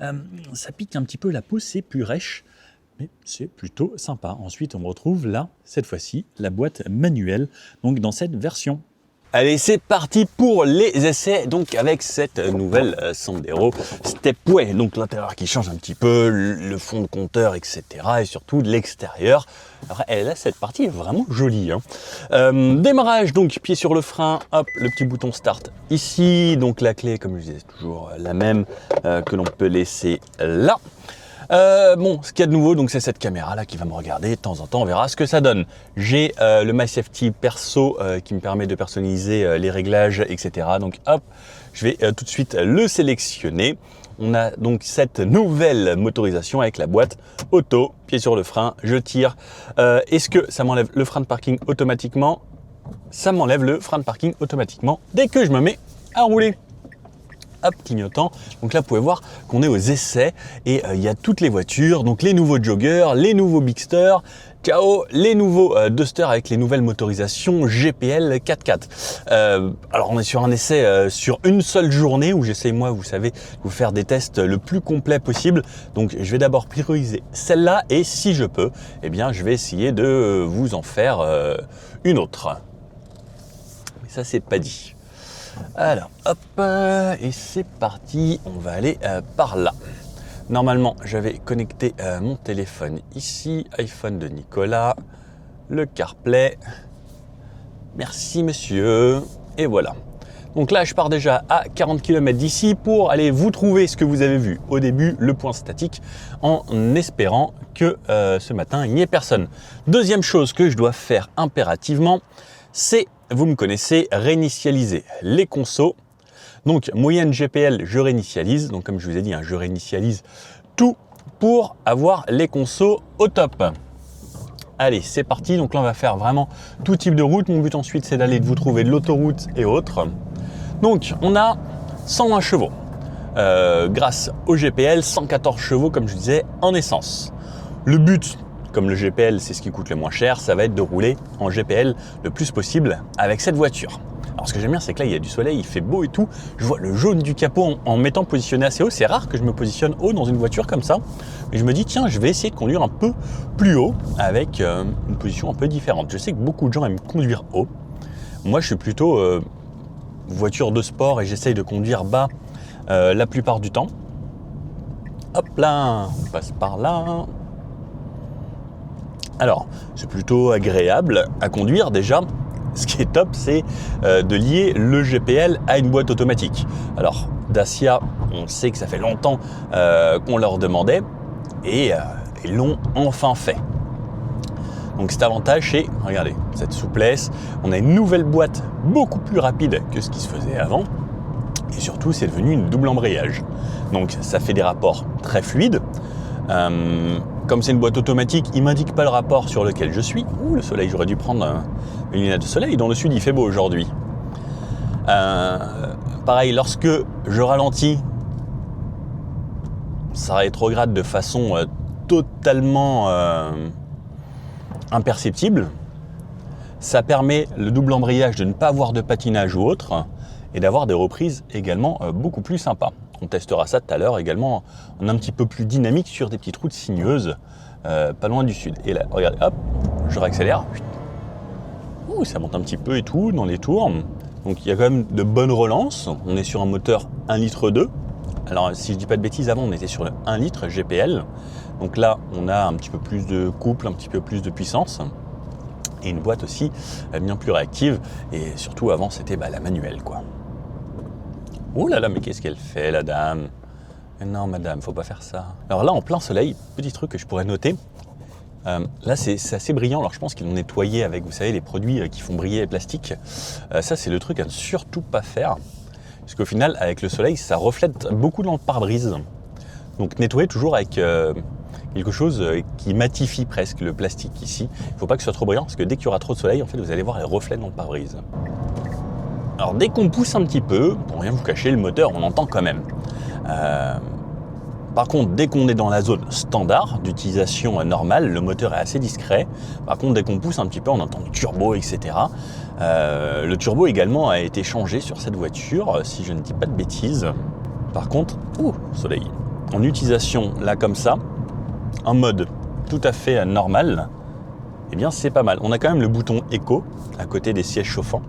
ça pique un petit peu la peau, c'est plus rêche, mais c'est plutôt sympa. Ensuite, on retrouve là, cette fois-ci, la boîte manuelle, donc dans cette version. Allez, c'est parti pour les essais, donc avec cette nouvelle Sandero Stepway, donc l'intérieur qui change un petit peu, le fond de compteur, etc. et surtout de l'extérieur. Après, là, cette partie est vraiment jolie. Hein. Démarrage, donc pied sur le frein, hop, le petit bouton start ici, donc la clé, comme je disais, c'est toujours la même que l'on peut laisser là. Bon, ce qu'il y a de nouveau, donc c'est cette caméra là qui va me regarder de temps en temps, on verra ce que ça donne. J'ai le MySafety perso qui me permet de personnaliser les réglages, etc. Donc hop, je vais tout de suite le sélectionner. On a donc cette nouvelle motorisation avec la boîte auto, pied sur le frein, je tire. Est-ce que ça m'enlève le frein de parking automatiquement? Ça m'enlève le frein de parking automatiquement dès que je me mets à rouler. Hop, clignotant. Donc là, vous pouvez voir qu'on est aux essais et il y a toutes les voitures, donc les nouveaux joggers, les nouveaux Bigster, ciao, les nouveaux Duster avec les nouvelles motorisations GPL 4x4. Alors on est sur un essai sur une seule journée où j'essaie moi, vous savez, de vous faire des tests le plus complet possible. Donc je vais d'abord prioriser celle-là et si je peux, eh bien je vais essayer de vous en faire une autre. Mais ça c'est pas dit. Alors, hop, et c'est parti, on va aller par là. Normalement, j'avais connecté mon téléphone ici, iPhone de Nicolas, le CarPlay. Merci monsieur, et voilà. Donc là, je pars déjà à 40 km d'ici pour aller vous trouver ce que vous avez vu au début, le point statique, en espérant que ce matin, il n'y ait personne. Deuxième chose que je dois faire impérativement, c'est, vous me connaissez, réinitialiser les consos. Donc moyenne GPL, je réinitialise. Donc comme je vous ai dit, hein, je réinitialise tout pour avoir les consos au top. Allez, c'est parti. Donc là, on va faire vraiment tout type de route. Mon but ensuite, c'est d'aller vous trouver de l'autoroute et autres. Donc on a 120 chevaux. Grâce au GPL, 114 chevaux, comme je disais, en essence. Le but, comme le GPL, c'est ce qui coûte le moins cher, ça va être de rouler en GPL le plus possible avec cette voiture. Alors ce que j'aime bien, c'est que là, il y a du soleil, il fait beau et tout. Je vois le jaune du capot en m'étant positionné assez haut. C'est rare que je me positionne haut dans une voiture comme ça. Mais je me dis, tiens, je vais essayer de conduire un peu plus haut avec une position un peu différente. Je sais que beaucoup de gens aiment conduire haut. Moi, je suis plutôt voiture de sport et j'essaye de conduire bas la plupart du temps. Hop là, on passe par là. Alors, c'est plutôt agréable à conduire déjà. Ce qui est top, c'est de lier le GPL à une boîte automatique. Alors, Dacia, on sait que ça fait longtemps qu'on leur demandait et ils l'ont enfin fait. Donc cet avantage, c'est, regardez, cette souplesse. On a une nouvelle boîte beaucoup plus rapide que ce qui se faisait avant. Et surtout, c'est devenu une double embrayage. Donc ça fait des rapports très fluides. Comme c'est une boîte automatique, il ne m'indique pas le rapport sur lequel je suis. Ouh, le soleil, j'aurais dû prendre une lunette de soleil. Dans le sud, il fait beau aujourd'hui. Pareil, lorsque je ralentis, ça rétrograde de façon totalement imperceptible. Ça permet le double embrayage de ne pas avoir de patinage ou autre et d'avoir des reprises également beaucoup plus sympas. On testera ça tout à l'heure également en un petit peu plus dynamique sur des petites routes sinueuses pas loin du sud. Et là, regardez, hop, je réaccélère. Ouh, ça monte un petit peu et tout dans les tours. Donc il y a quand même de bonnes relances. On est sur un moteur 1,2 litre Alors si je dis pas de bêtises, avant on était sur le 1 litre GPL. Donc là on a un petit peu plus de couple, un petit peu plus de puissance. Et une boîte aussi bien plus réactive. Et surtout avant c'était la manuelle quoi. Oh là là, mais qu'est-ce qu'elle fait la dame? Non madame, faut pas faire ça. Alors là en plein soleil, petit truc que je pourrais noter. Là c'est assez brillant, alors je pense qu'ils l'ont nettoyé avec, vous savez, les produits qui font briller les plastiques. Ça c'est le truc à ne surtout pas faire, parce qu'au final avec le soleil ça reflète beaucoup dans le pare-brise. Donc nettoyez toujours avec quelque chose qui matifie presque le plastique ici. Il ne faut pas que ce soit trop brillant, parce que dès qu'il y aura trop de soleil, en fait vous allez voir les reflets dans le pare-brise. Alors dès qu'on pousse un petit peu, pour rien vous cacher, le moteur on entend quand même. Par contre, dès qu'on est dans la zone standard d'utilisation normale, le moteur est assez discret. Par contre, dès qu'on pousse un petit peu, on entend le turbo, etc. Le turbo également a été changé sur cette voiture, si je ne dis pas de bêtises. Par contre, soleil. En utilisation là comme ça, en mode tout à fait normal, eh bien c'est pas mal. On a quand même le bouton Eco à côté des sièges chauffants.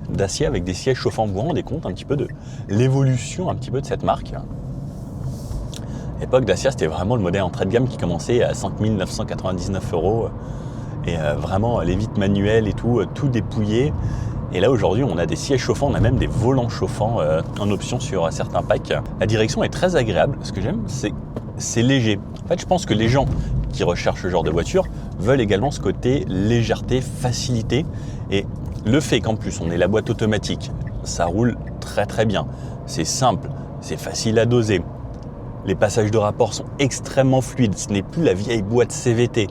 Dacia avec des sièges chauffants. Vous vous rendez compte un petit peu de l'évolution un petit peu de cette marque. À l'époque, Dacia, c'était vraiment le modèle entrée de gamme qui commençait à 5 999 €. Et vraiment, les vitres manuelles et tout dépouillé. Et là, aujourd'hui, on a des sièges chauffants, on a même des volants chauffants en option sur certains packs. La direction est très agréable. Ce que j'aime, c'est léger. En fait, je pense que les gens qui recherchent ce genre de voiture veulent également ce côté légèreté, facilité. Et le fait qu'en plus, on ait la boîte automatique, ça roule très très bien. C'est simple, c'est facile à doser. Les passages de rapport sont extrêmement fluides. Ce n'est plus la vieille boîte CVT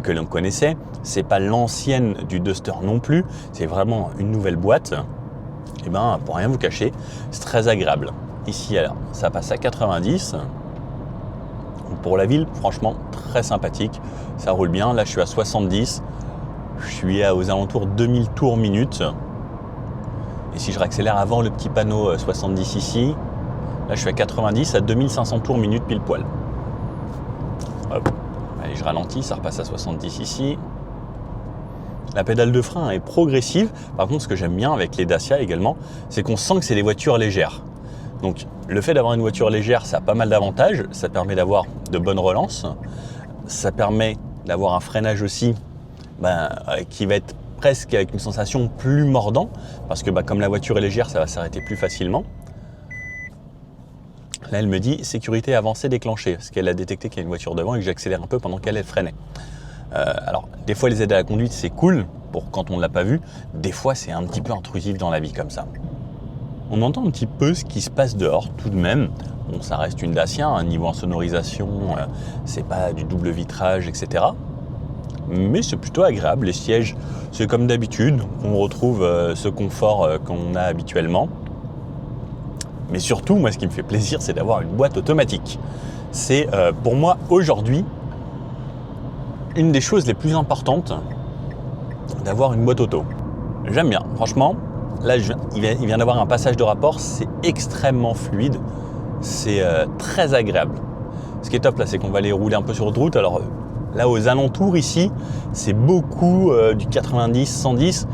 que l'on connaissait. C'est pas l'ancienne du Duster non plus. C'est vraiment une nouvelle boîte. Et pour rien vous cacher, c'est très agréable. Ici, alors, ça passe à 90. Pour la ville, franchement, très sympathique. Ça roule bien. Là, je suis à 70. Je suis aux alentours de 2000 tours minute. Et si je réaccélère avant le petit panneau 70 ici, là, je suis à 90 à 2500 tours minute pile poil. Hop. Allez, je ralentis, ça repasse à 70 ici. La pédale de frein est progressive. Par contre, ce que j'aime bien avec les Dacia également, c'est qu'on sent que c'est des voitures légères. Donc, le fait d'avoir une voiture légère, ça a pas mal d'avantages. Ça permet d'avoir de bonnes relances. Ça permet d'avoir un freinage aussi qui va être presque avec une sensation plus mordant. Parce que comme la voiture est légère, ça va s'arrêter plus facilement. Là, elle me dit sécurité avancée déclenchée, parce qu'elle a détecté qu'il y a une voiture devant et que j'accélère un peu pendant qu'elle freinait. Alors, des fois, les aides à la conduite, c'est cool pour quand on ne l'a pas vu. Des fois, c'est un petit peu intrusif dans la vie comme ça. On entend un petit peu ce qui se passe dehors, tout de même. Bon, ça reste une Dacia, un niveau en sonorisation, c'est pas du double vitrage, etc. Mais c'est plutôt agréable. Les sièges, c'est comme d'habitude. On retrouve ce confort qu'on a habituellement. Mais surtout, moi, ce qui me fait plaisir, c'est d'avoir une boîte automatique. C'est pour moi, aujourd'hui, une des choses les plus importantes d'avoir une boîte auto. J'aime bien, franchement. Là, il vient d'avoir un passage de rapport, c'est extrêmement fluide. C'est très agréable. Ce qui est top, là, c'est qu'on va aller rouler un peu sur route. Alors là, aux alentours, ici, c'est beaucoup du 90, 110.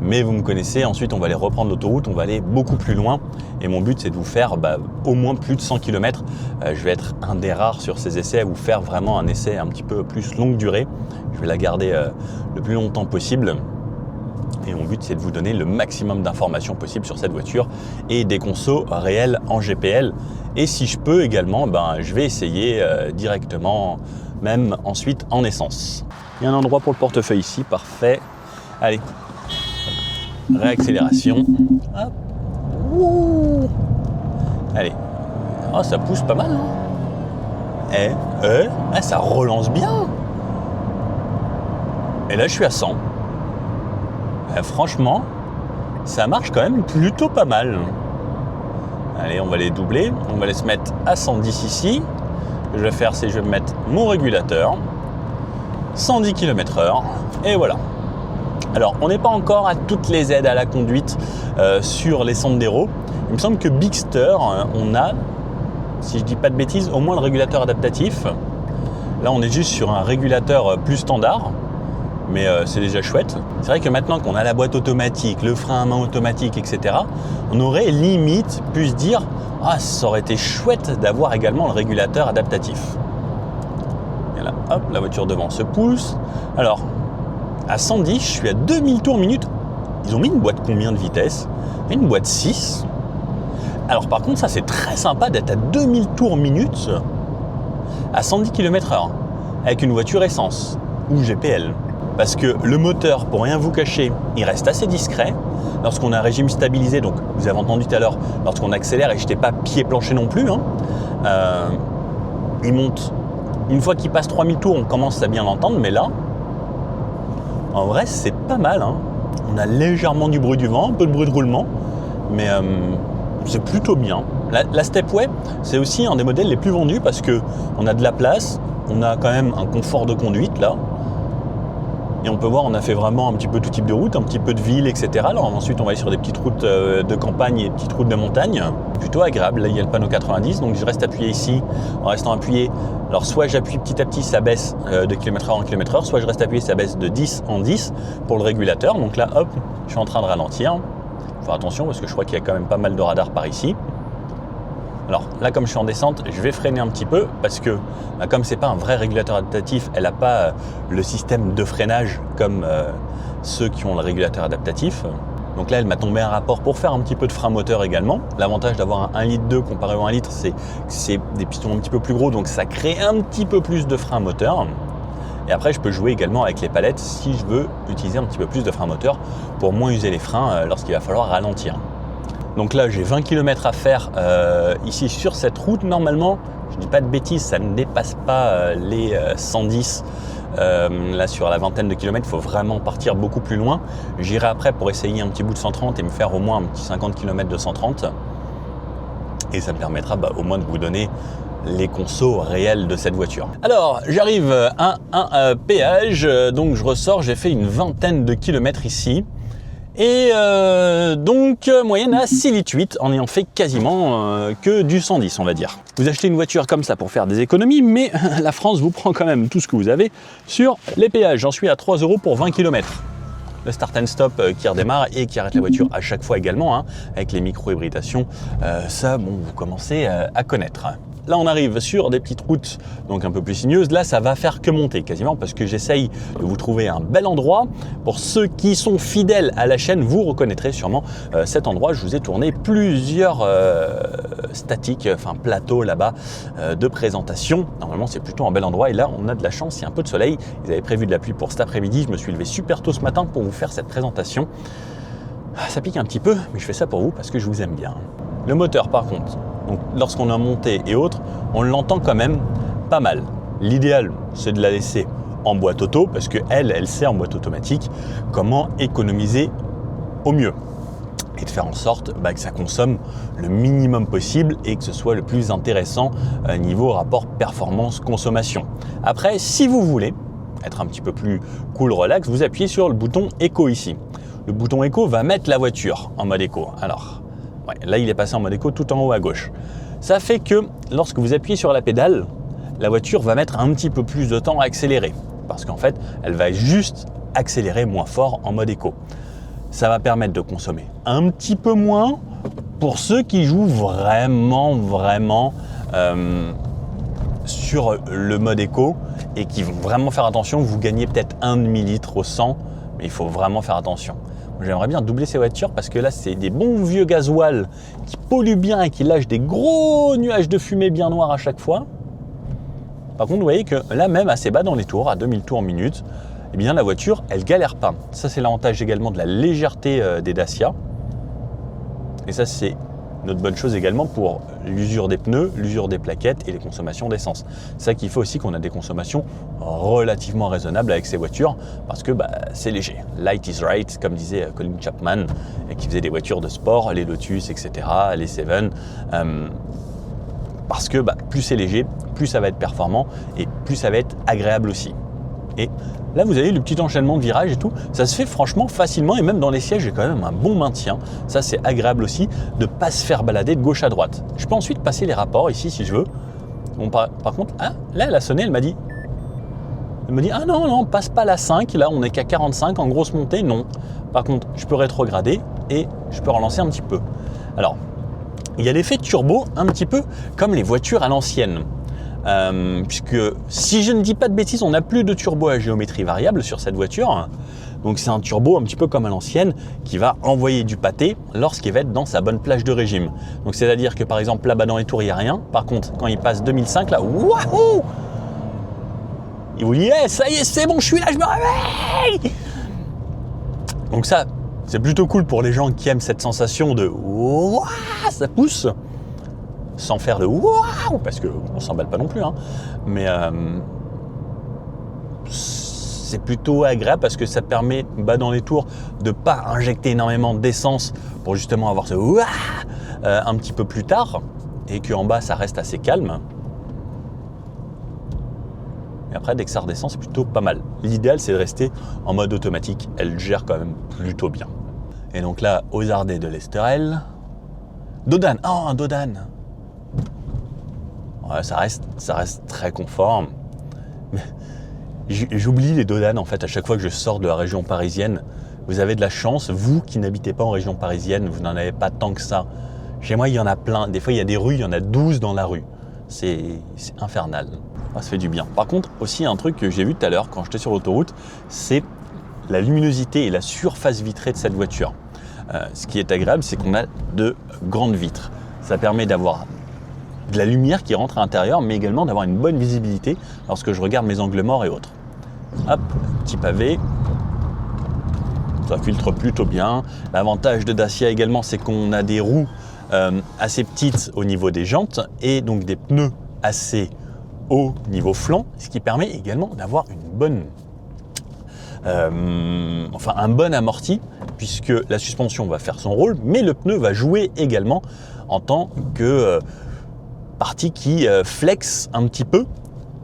Mais vous me connaissez, ensuite on va aller reprendre l'autoroute, on va aller beaucoup plus loin. Et mon but c'est de vous faire au moins plus de 100 km. Je vais être un des rares sur ces essais à vous faire vraiment un essai un petit peu plus longue durée. Je vais la garder le plus longtemps possible. Et mon but c'est de vous donner le maximum d'informations possibles sur cette voiture et des consos réels en GPL. Et si je peux également, je vais essayer directement, même ensuite en essence. Il y a un endroit pour le portefeuille ici, parfait. Allez. Réaccélération. Hop. Ouh. Allez. Oh, ça pousse pas mal, hein. Ça relance bien. Et là, je suis à 100. Franchement, ça marche quand même plutôt pas mal. Allez, on va les doubler. On va les se mettre à 110 ici. Ce que je vais faire, c'est que je vais mettre mon régulateur. 110 km/h. Et voilà. Alors, on n'est pas encore à toutes les aides à la conduite sur les Sandero. Il me semble que Bigster, on a, si je dis pas de bêtises, au moins le régulateur adaptatif. Là, on est juste sur un régulateur plus standard. mais c'est déjà chouette. C'est vrai que maintenant qu'on a la boîte automatique, le frein à main automatique, etc., on aurait limite pu se dire « Ah, ça aurait été chouette d'avoir également le régulateur adaptatif. » Et là, hop, la voiture devant se pousse. Alors, à 110, je suis à 2000 tours minute. Ils ont mis une boîte combien de vitesse? Une boîte 6. Alors par contre, ça c'est très sympa d'être à 2000 tours minute à 110 km/h avec une voiture essence ou GPL. Parce que le moteur, pour rien vous cacher, il reste assez discret. Lorsqu'on a un régime stabilisé, donc vous avez entendu tout à l'heure, lorsqu'on accélère, et je n'étais pas pied plancher non plus, il monte. Une fois qu'il passe 3000 tours, on commence à bien l'entendre, mais là, en vrai, c'est pas mal. On a légèrement du bruit du vent, un peu de bruit de roulement, mais c'est plutôt bien. La Stepway, c'est aussi un des modèles les plus vendus parce qu'on a de la place, on a quand même un confort de conduite là. Et on peut voir, on a fait vraiment un petit peu tout type de route, un petit peu de ville, etc. Alors ensuite, on va aller sur des petites routes de campagne et des petites routes de montagne. Plutôt agréable. Là, il y a le panneau 90, donc je reste appuyé ici. En restant appuyé, alors soit j'appuie petit à petit, ça baisse de km/h en km/h, soit je reste appuyé, ça baisse de 10 en 10 pour le régulateur. Donc là, hop, je suis en train de ralentir. Il faut faire attention parce que je crois qu'il y a quand même pas mal de radars par ici. Alors là, comme je suis en descente, je vais freiner un petit peu parce que comme c'est pas un vrai régulateur adaptatif, elle n'a pas le système de freinage comme ceux qui ont le régulateur adaptatif. Donc là, elle m'a tombé un rapport pour faire un petit peu de frein moteur également. L'avantage d'avoir un 1,2 litre comparé au 1 litre, c'est que c'est des pistons un petit peu plus gros, donc ça crée un petit peu plus de frein moteur. Et après, je peux jouer également avec les palettes si je veux utiliser un petit peu plus de frein moteur pour moins user les freins lorsqu'il va falloir ralentir. Donc là, j'ai 20 km à faire ici sur cette route. Normalement, je ne dis pas de bêtises, ça ne dépasse pas les 110. Là, sur la vingtaine de kilomètres, il faut vraiment partir beaucoup plus loin. J'irai après pour essayer un petit bout de 130 et me faire au moins un petit 50 km de 130. Et ça me permettra au moins de vous donner les consos réels de cette voiture. Alors, j'arrive à un péage, donc je ressors, j'ai fait une vingtaine de kilomètres ici. Et donc moyenne à 6,8 litres en ayant fait quasiment que du 110 on va dire. Vous achetez une voiture comme ça pour faire des économies, mais la France vous prend quand même tout ce que vous avez sur les péages. J'en suis à 3 € pour 20 km. Le start and stop qui redémarre et qui arrête la voiture à chaque fois également, avec les micro-hybridations, ça vous commencez à connaître. Là, on arrive sur des petites routes donc un peu plus sinueuses. Là, ça va faire que monter quasiment parce que j'essaye de vous trouver un bel endroit. Pour ceux qui sont fidèles à la chaîne, vous reconnaîtrez sûrement cet endroit. Je vous ai tourné plusieurs plateaux là-bas de présentation. Normalement, c'est plutôt un bel endroit. Et là, on a de la chance, il y a un peu de soleil. Ils avaient prévu de la pluie pour cet après-midi. Je me suis levé super tôt ce matin pour vous faire cette présentation. Ça pique un petit peu, mais je fais ça pour vous parce que je vous aime bien. Le moteur, par contre, donc lorsqu'on a monté et autres, on l'entend quand même pas mal. L'idéal, c'est de la laisser en boîte auto parce qu'elle sait en boîte automatique comment économiser au mieux et de faire en sorte que ça consomme le minimum possible et que ce soit le plus intéressant niveau rapport performance-consommation. Après, si vous voulez être un petit peu plus cool, relax, vous appuyez sur le bouton Eco ici. Le bouton Eco va mettre la voiture en mode Eco. Alors, là, il est passé en mode éco tout en haut à gauche. Ça fait que lorsque vous appuyez sur la pédale, la voiture va mettre un petit peu plus de temps à accélérer parce qu'en fait, elle va juste accélérer moins fort en mode éco. Ça va permettre de consommer un petit peu moins pour ceux qui jouent vraiment sur le mode éco et qui vont vraiment faire attention. Vous gagnez peut-être 1,5 litre au 100, mais il faut vraiment faire attention. J'aimerais bien doubler ces voitures parce que là, c'est des bons vieux gasoil qui polluent bien et qui lâchent des gros nuages de fumée bien noirs à chaque fois. Par contre, vous voyez que là, même assez bas dans les tours, à 2000 tours minute, eh bien, la voiture, elle galère pas. Ça, c'est l'avantage également de la légèreté des Dacia. Et ça, c'est une autre bonne chose également pour l'usure des pneus, l'usure des plaquettes et les consommations d'essence. C'est ça qui fait aussi qu'on a des consommations relativement raisonnables avec ces voitures parce que c'est léger. Light is right, comme disait Colin Chapman, qui faisait des voitures de sport, les Lotus, etc., les Seven. Parce que plus c'est léger, plus ça va être performant et plus ça va être agréable aussi. Et là, vous avez le petit enchaînement de virages et tout. Ça se fait franchement facilement et même dans les sièges, j'ai quand même un bon maintien. Ça, c'est agréable aussi de ne pas se faire balader de gauche à droite. Je peux ensuite passer les rapports ici si je veux. Bon, par contre, là, elle a sonné, elle m'a dit Elle me dit ah non, non, passe pas la 5, là on est qu'à 45 en grosse montée, non. Par contre, je peux rétrograder et je peux relancer un petit peu. Alors, il y a l'effet turbo un petit peu comme les voitures à l'ancienne. Puisque si je ne dis pas de bêtises, on n'a plus de turbo à géométrie variable sur cette voiture. Donc c'est un turbo un petit peu comme à l'ancienne qui va envoyer du pâté lorsqu'il va être dans sa bonne plage de régime. Donc c'est-à-dire que par exemple là-bas dans les tours il n'y a rien. Par contre quand il passe 2005 là, waouh, il vous dit hey, ça y est c'est bon je suis là, je me réveille. Donc ça c'est plutôt cool pour les gens qui aiment cette sensation de waouh, ça pousse. Sans faire de waouh, parce qu'on s'emballe pas non plus, hein. Mais c'est plutôt agréable parce que ça permet dans les tours de ne pas injecter énormément d'essence pour justement avoir ce waouh un petit peu plus tard et qu'en bas ça reste assez calme. Et après dès que ça redescend c'est plutôt pas mal. L'idéal c'est de rester en mode automatique, elle gère quand même plutôt bien. Et donc là, aux Ardets de l'Esterel, Dodan, oh un Dodan. Ouais, ça reste très confort. J'oublie les Dodan en fait à chaque fois que je sors de la région parisienne. Vous avez de la chance, vous qui n'habitez pas en région parisienne, vous n'en avez pas tant que ça. Chez moi, il y en a plein. Des fois, il y a des rues, il y en a 12 dans la rue. C'est infernal. Ça fait du bien. Par contre, aussi un truc que j'ai vu tout à l'heure quand j'étais sur l'autoroute, c'est la luminosité et la surface vitrée de cette voiture. Ce qui est agréable, c'est qu'on a de grandes vitres. Ça permet d'avoir de la lumière qui rentre à l'intérieur, mais également d'avoir une bonne visibilité lorsque je regarde mes angles morts et autres. Hop, petit pavé. Ça filtre plutôt bien. L'avantage de Dacia également, c'est qu'on a des roues assez petites au niveau des jantes et donc des pneus assez hauts niveau flanc, ce qui permet également d'avoir une bonne, un bon amorti, puisque la suspension va faire son rôle, mais le pneu va jouer également en tant que partie qui flex un petit peu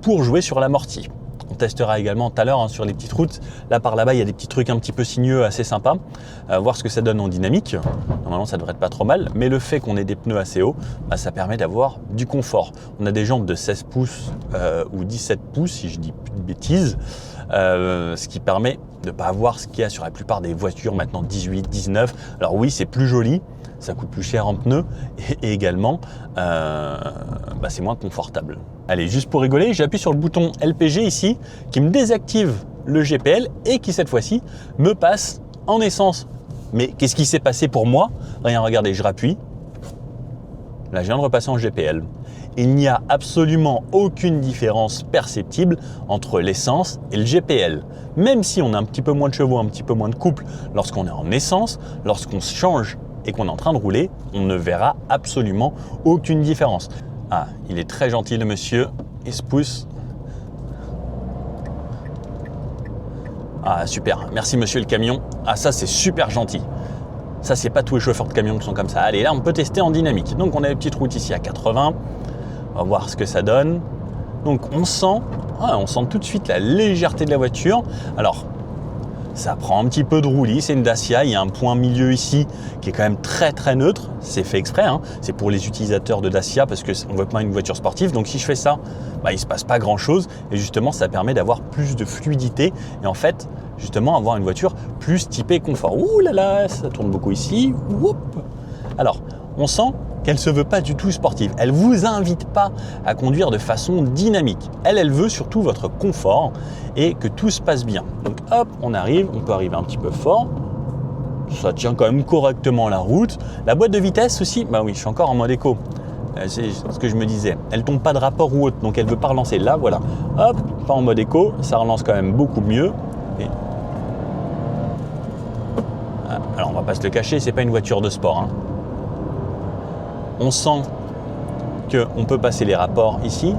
pour jouer sur l'amorti. On testera également tout à l'heure sur les petites routes. Là par là-bas, il y a des petits trucs un petit peu sinueux assez sympas. Voir ce que ça donne en dynamique. Normalement, ça devrait être pas trop mal. Mais le fait qu'on ait des pneus assez hauts, ça permet d'avoir du confort. On a des jantes de 16 pouces ou 17 pouces, si je dis plus de bêtises. Ce qui permet de ne pas avoir ce qu'il y a sur la plupart des voitures maintenant 18, 19. Alors oui, c'est plus joli. Ça coûte plus cher en pneus et également c'est moins confortable. Allez, juste pour rigoler, j'appuie sur le bouton LPG ici qui me désactive le GPL et qui cette fois-ci me passe en essence. Mais qu'est-ce qui s'est passé pour moi? Rien, regardez, je rappuie. Là, je viens de repasser en GPL. Il n'y a absolument aucune différence perceptible entre l'essence et le GPL. Même si on a un petit peu moins de chevaux, un petit peu moins de couple lorsqu'on est en essence, lorsqu'on se change et qu'on est en train de rouler, on ne verra absolument aucune différence. Ah, il est très gentil le monsieur, il se pousse. Ah super, merci monsieur le camion. Ah ça c'est super gentil. Ça c'est pas tous les chauffeurs de camions qui sont comme ça. Allez là on peut tester en dynamique. Donc on a une petite route ici à 80. On va voir ce que ça donne. Donc on sent tout de suite la légèreté de la voiture. Alors ça prend un petit peu de roulis, c'est une Dacia, il y a un point milieu ici qui est quand même très très neutre, c'est fait exprès, hein. C'est pour les utilisateurs de Dacia parce qu'on ne veut pas une voiture sportive, donc si je fais ça, il ne se passe pas grand chose et justement ça permet d'avoir plus de fluidité et en fait justement avoir une voiture plus typée confort. Ouh là là, ça tourne beaucoup ici, whoop. Alors on sent qu'elle ne se veut pas du tout sportive. Elle ne vous invite pas à conduire de façon dynamique. Elle veut surtout votre confort et que tout se passe bien. Donc hop, on peut arriver un petit peu fort. Ça tient quand même correctement la route. La boîte de vitesse aussi, oui, je suis encore en mode éco. C'est ce que je me disais. Elle ne tombe pas de rapport ou autre, donc elle ne veut pas relancer. Là, voilà. Hop, pas en mode éco, ça relance quand même beaucoup mieux. Et... alors on va pas se le cacher, c'est pas une voiture de sport, hein. On sent qu'on peut passer les rapports ici.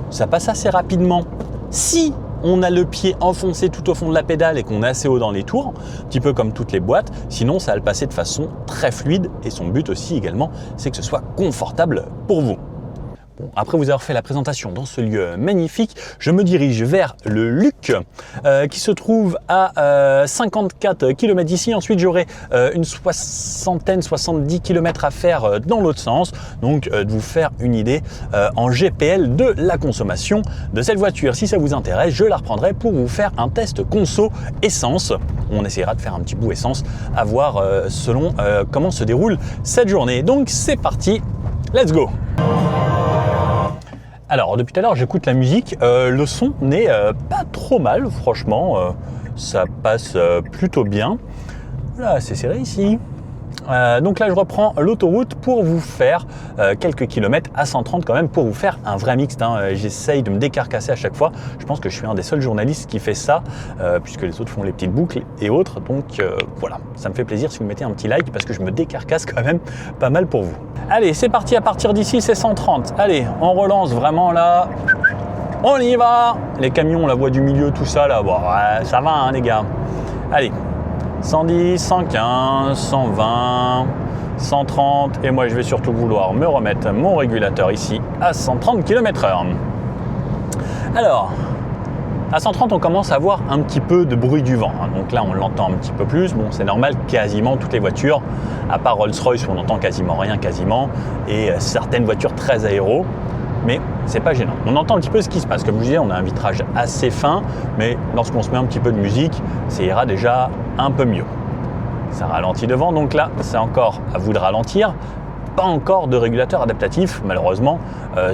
Ça passe assez rapidement. Si on a le pied enfoncé tout au fond de la pédale et qu'on est assez haut dans les tours, un petit peu comme toutes les boîtes, sinon ça va le passer de façon très fluide et son but aussi également, c'est que ce soit confortable pour vous. Bon, après vous avoir fait la présentation dans ce lieu magnifique, je me dirige vers le Luc qui se trouve à 54 km d'ici. Ensuite, j'aurai une 70 km à faire dans l'autre sens. Donc, de vous faire une idée en GPL de la consommation de cette voiture. Si ça vous intéresse, je la reprendrai pour vous faire un test conso essence. On essaiera de faire un petit bout essence à voir selon comment se déroule cette journée. Donc, c'est parti, let's go! Alors, depuis tout à l'heure, j'écoute la musique. Le son n'est pas trop mal, franchement. Ça passe plutôt bien. Là, c'est serré ici. Donc là, je reprends l'autoroute pour vous faire quelques kilomètres à 130 quand même, pour vous faire un vrai mixte. J'essaye de me décarcasser à chaque fois. Je pense que je suis un des seuls journalistes qui fait ça, puisque les autres font les petites boucles et autres. Donc voilà, ça me fait plaisir si vous mettez un petit like, parce que je me décarcasse quand même pas mal pour vous. Allez, c'est parti, à partir d'ici, c'est 130. Allez, on relance vraiment là. On y va. Les camions, la voie du milieu, tout ça là, bon, ouais, ça va hein, les gars. Allez. 110, 115, 120, 130 et moi je vais surtout vouloir me remettre mon régulateur ici à 130 km/h. Alors, à 130 on commence à avoir un petit peu de bruit du vent, donc là on l'entend un petit peu plus. Bon, c'est normal, quasiment toutes les voitures, à part Rolls-Royce où on n'entend quasiment rien et certaines voitures très aéro. Mais c'est pas gênant. On entend un petit peu ce qui se passe. Comme je disais, on a un vitrage assez fin, mais lorsqu'on se met un petit peu de musique, ça ira déjà un peu mieux. Ça ralentit devant, donc là, c'est encore à vous de ralentir. Pas encore de régulateur adaptatif, malheureusement,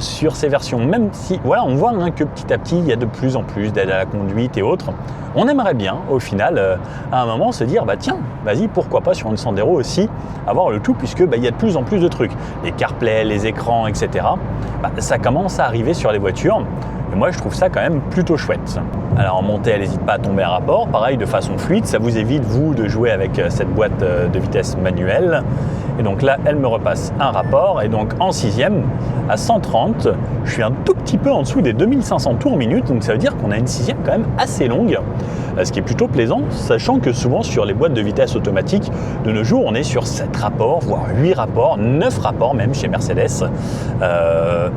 sur ces versions. Même si, voilà, on voit que petit à petit, il y a de plus en plus d'aide à la conduite et autres. On aimerait bien, au final, à un moment, se dire, bah tiens, vas-y, pourquoi pas sur une Sandero aussi, avoir le tout, puisque il y a de plus en plus de trucs. Les CarPlay, les écrans, etc. Ça commence à arriver sur les voitures. Et moi, je trouve ça quand même plutôt chouette. Alors en montée, elle n'hésite pas à tomber à rapport. Pareil, de façon fluide, ça vous évite, vous, de jouer avec cette boîte de vitesse manuelle. Et donc là, elle me repasse un rapport. Et donc en 6e, à 130, je suis un tout petit peu en dessous des 2500 tours minute. Donc ça veut dire qu'on a une 6e quand même assez longue. Ce qui est plutôt plaisant, sachant que souvent sur les boîtes de vitesse automatiques de nos jours, on est sur 7 rapports, voire 8 rapports, 9 rapports même chez Mercedes.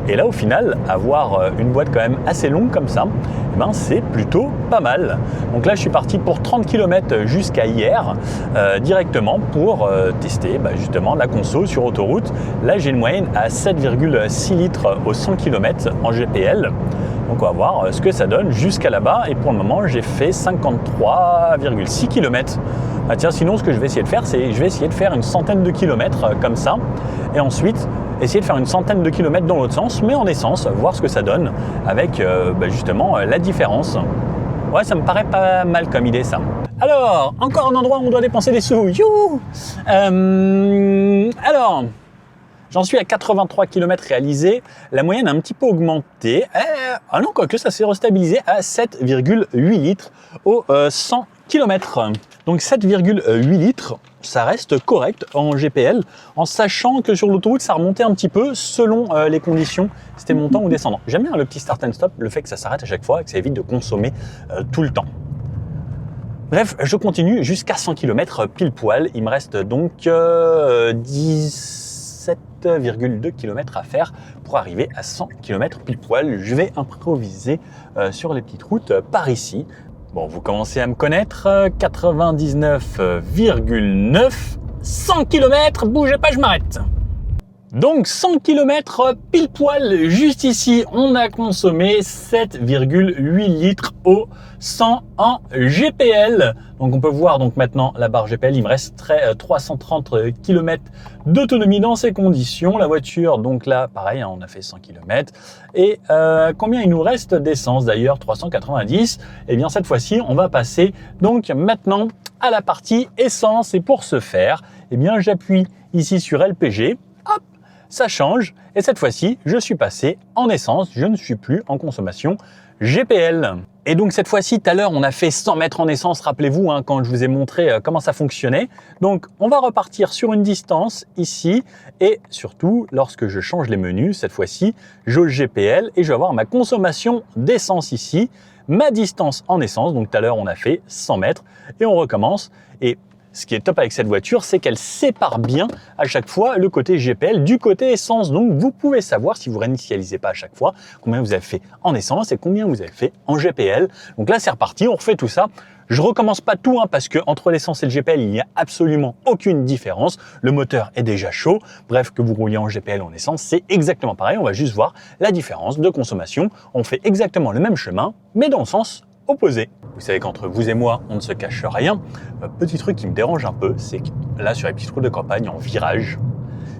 Et là, au final, avoir une boîte quand même assez longue comme ça, c'est plutôt pas mal. Donc là, je suis parti pour 30 km jusqu'à hier, directement pour tester justement la conso sur autoroute. Là, j'ai une moyenne à 7,6 litres au 100 km en GPL. Donc on va voir ce que ça donne jusqu'à là-bas. Et pour le moment, j'ai fait 53,6 km. Tiens, sinon, ce que je vais essayer de faire, c'est je vais essayer de faire une centaine de kilomètres comme ça. Et ensuite, essayer de faire une centaine de kilomètres dans l'autre sens, mais en essence, voir ce que ça donne avec justement la différence. Ouais, ça me paraît pas mal comme idée, ça. Alors, encore un endroit où on doit dépenser des sous. Youhou. Alors... J'en suis à 83 km réalisés. La moyenne a un petit peu augmenté. Ah non, quoique ça s'est restabilisé à 7,8 litres au 100 km. Donc 7,8 litres, ça reste correct en GPL, en sachant que sur l'autoroute, ça remontait un petit peu selon les conditions. C'était montant ou descendant. J'aime bien le petit start and stop, le fait que ça s'arrête à chaque fois et que ça évite de consommer tout le temps. Bref, je continue jusqu'à 100 km pile poil. Il me reste donc 7,2 km à faire pour arriver à 100 km pile poil. Je vais improviser sur les petites routes par ici. Bon, vous commencez à me connaître, 99,9, 100 km, bougez pas, je m'arrête. Donc 100 km pile poil, juste ici, on a consommé 7,8 litres au 100 en GPL. Donc on peut voir donc maintenant la barre GPL, il me reste 330 km d'autonomie dans ces conditions. La voiture, donc là, pareil, on a fait 100 km. Et combien il nous reste d'essence d'ailleurs? 390. Et bien cette fois-ci, on va passer donc maintenant à la partie essence. Et pour ce faire, eh bien j'appuie ici sur LPG. Hop, ça change. Et cette fois-ci, je suis passé en essence. Je ne suis plus en consommation GPL. Et donc cette fois-ci, tout à l'heure, on a fait 100 mètres en essence, rappelez-vous, quand je vous ai montré comment ça fonctionnait. Donc on va repartir sur une distance ici, et surtout, lorsque je change les menus, cette fois-ci, jauge GPL, et je vais avoir ma consommation d'essence ici, ma distance en essence. Donc tout à l'heure, on a fait 100 mètres, et on recommence. Et ce qui est top avec cette voiture, c'est qu'elle sépare bien à chaque fois le côté GPL du côté essence. Donc vous pouvez savoir, si vous ne réinitialisez pas à chaque fois, combien vous avez fait en essence et combien vous avez fait en GPL. Donc là, c'est reparti, on refait tout ça. Je recommence pas tout parce que entre l'essence et le GPL, il n'y a absolument aucune différence. Le moteur est déjà chaud. Bref, que vous rouliez en GPL ou en essence, c'est exactement pareil. On va juste voir la différence de consommation. On fait exactement le même chemin, mais dans le sens opposé. Vous savez qu'entre vous et moi, on ne se cache rien. Petit truc qui me dérange un peu, c'est que là, sur les petites routes de campagne, en virage,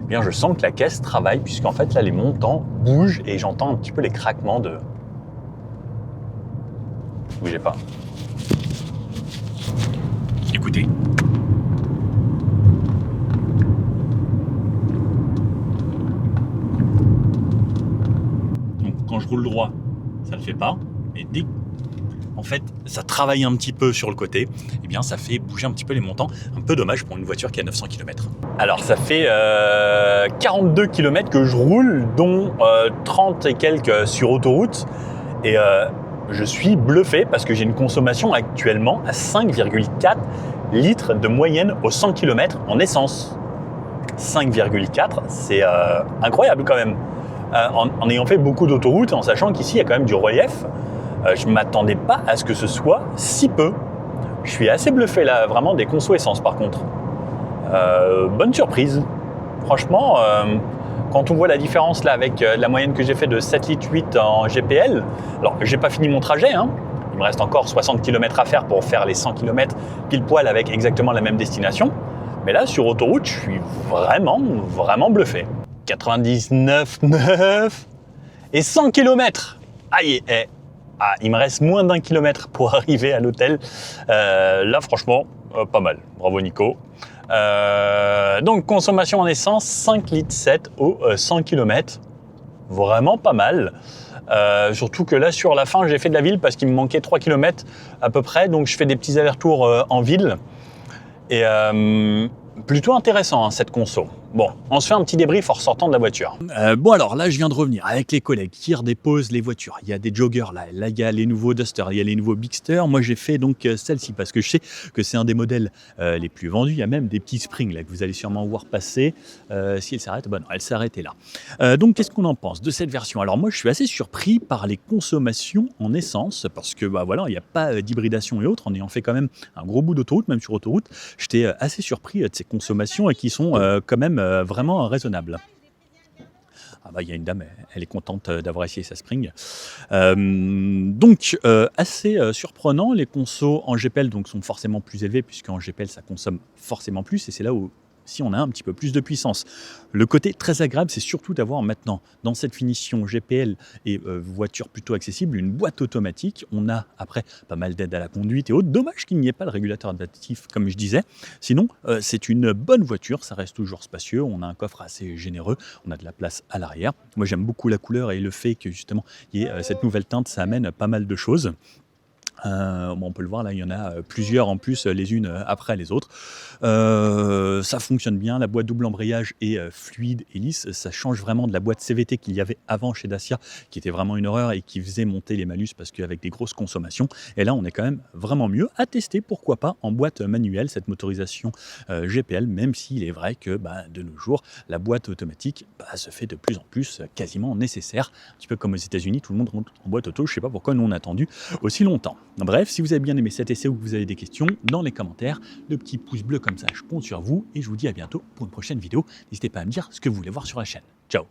eh bien, je sens que la caisse travaille, puisqu'en fait, là, les montants bougent et j'entends un petit peu les craquements de... Bougez pas. Écoutez. Donc quand je roule droit, ça le fait pas. Et dès en fait ça travaille un petit peu sur le côté, eh bien ça fait bouger un petit peu les montants. Un peu dommage pour une voiture qui a 900 km. Alors ça fait 42 km que je roule, dont 30 et quelques sur autoroute. Et je suis bluffé parce que j'ai une consommation actuellement à 5,4 litres de moyenne au 100 km en essence. 5,4, c'est incroyable quand même. En ayant fait beaucoup d'autoroutes, en sachant qu'ici il y a quand même du relief, je ne m'attendais pas à ce que ce soit si peu. Je suis assez bluffé là, vraiment des consos essence par contre. Bonne surprise. Franchement, quand on voit la différence là avec la moyenne que j'ai fait de 7,8 litres en GPL, alors j'ai pas fini mon trajet, hein. Il me reste encore 60 km à faire pour faire les 100 km pile poil avec exactement la même destination. Mais là, sur autoroute, je suis vraiment bluffé. 99,9 et 100 km. Aïe, il me reste moins d'1 kilomètre pour arriver à l'hôtel. Là, franchement, pas mal. Bravo, Nico. Donc, consommation en essence, 5,7 litres au 100 km. Vraiment pas mal. Surtout que là, sur la fin, j'ai fait de la ville parce qu'il me manquait 3 km à peu près. Donc, je fais des petits allers-retours en ville. Et plutôt intéressant, hein, cette conso. Bon, on se fait un petit débrief en ressortant de la voiture. Bon alors, là, je viens de revenir avec les collègues qui redéposent les voitures. Il y a des joggers là. Là, il y a les nouveaux Duster, il y a les nouveaux Bigster. Moi, j'ai fait donc celle-ci parce que je sais que c'est un des modèles les plus vendus. Il y a même des petits Springs là que vous allez sûrement voir passer. Si elle s'arrête, bon, non, elle s'est arrêtée là. Donc, qu'est-ce qu'on en pense de cette version? Alors, moi, je suis assez surpris par les consommations en essence parce que, bah voilà, il n'y a pas d'hybridation et autres. En ayant fait quand même un gros bout d'autoroute, même sur autoroute, j'étais assez surpris de ces consommations qui sont quand même vraiment raisonnable. Ah bah il y a une dame, elle est contente d'avoir essayé sa Spring. Donc assez surprenant, les consos en GPL donc, sont forcément plus élevés puisqu'en GPL ça consomme forcément plus et c'est là où si on a un petit peu plus de puissance. Le côté très agréable, c'est surtout d'avoir maintenant, dans cette finition GPL et voiture plutôt accessible, une boîte automatique. On a après pas mal d'aide à la conduite et autres. Dommage qu'il n'y ait pas le régulateur adaptatif, comme je disais. Sinon, c'est une bonne voiture, ça reste toujours spacieux. On a un coffre assez généreux, on a de la place à l'arrière. Moi, j'aime beaucoup la couleur et le fait que justement, il y ait cette nouvelle teinte, ça amène pas mal de choses. Bon, on peut le voir là, il y en a plusieurs en plus, les unes après les autres. Ça fonctionne bien, la boîte double embrayage est fluide et lisse. Ça change vraiment de la boîte CVT qu'il y avait avant chez Dacia, qui était vraiment une horreur et qui faisait monter les malus parce qu'avec des grosses consommations. Et là, on est quand même vraiment mieux à tester, pourquoi pas, en boîte manuelle, cette motorisation GPL, même s'il est vrai que de nos jours, la boîte automatique se fait de plus en plus quasiment nécessaire. Un petit peu comme aux États-Unis, tout le monde rentre en boîte auto. Je ne sais pas pourquoi nous on a attendu aussi longtemps. Bref, si vous avez bien aimé cet essai ou que vous avez des questions, dans les commentaires, le petit pouce bleu comme ça, je compte sur vous et je vous dis à bientôt pour une prochaine vidéo. N'hésitez pas à me dire ce que vous voulez voir sur la chaîne. Ciao!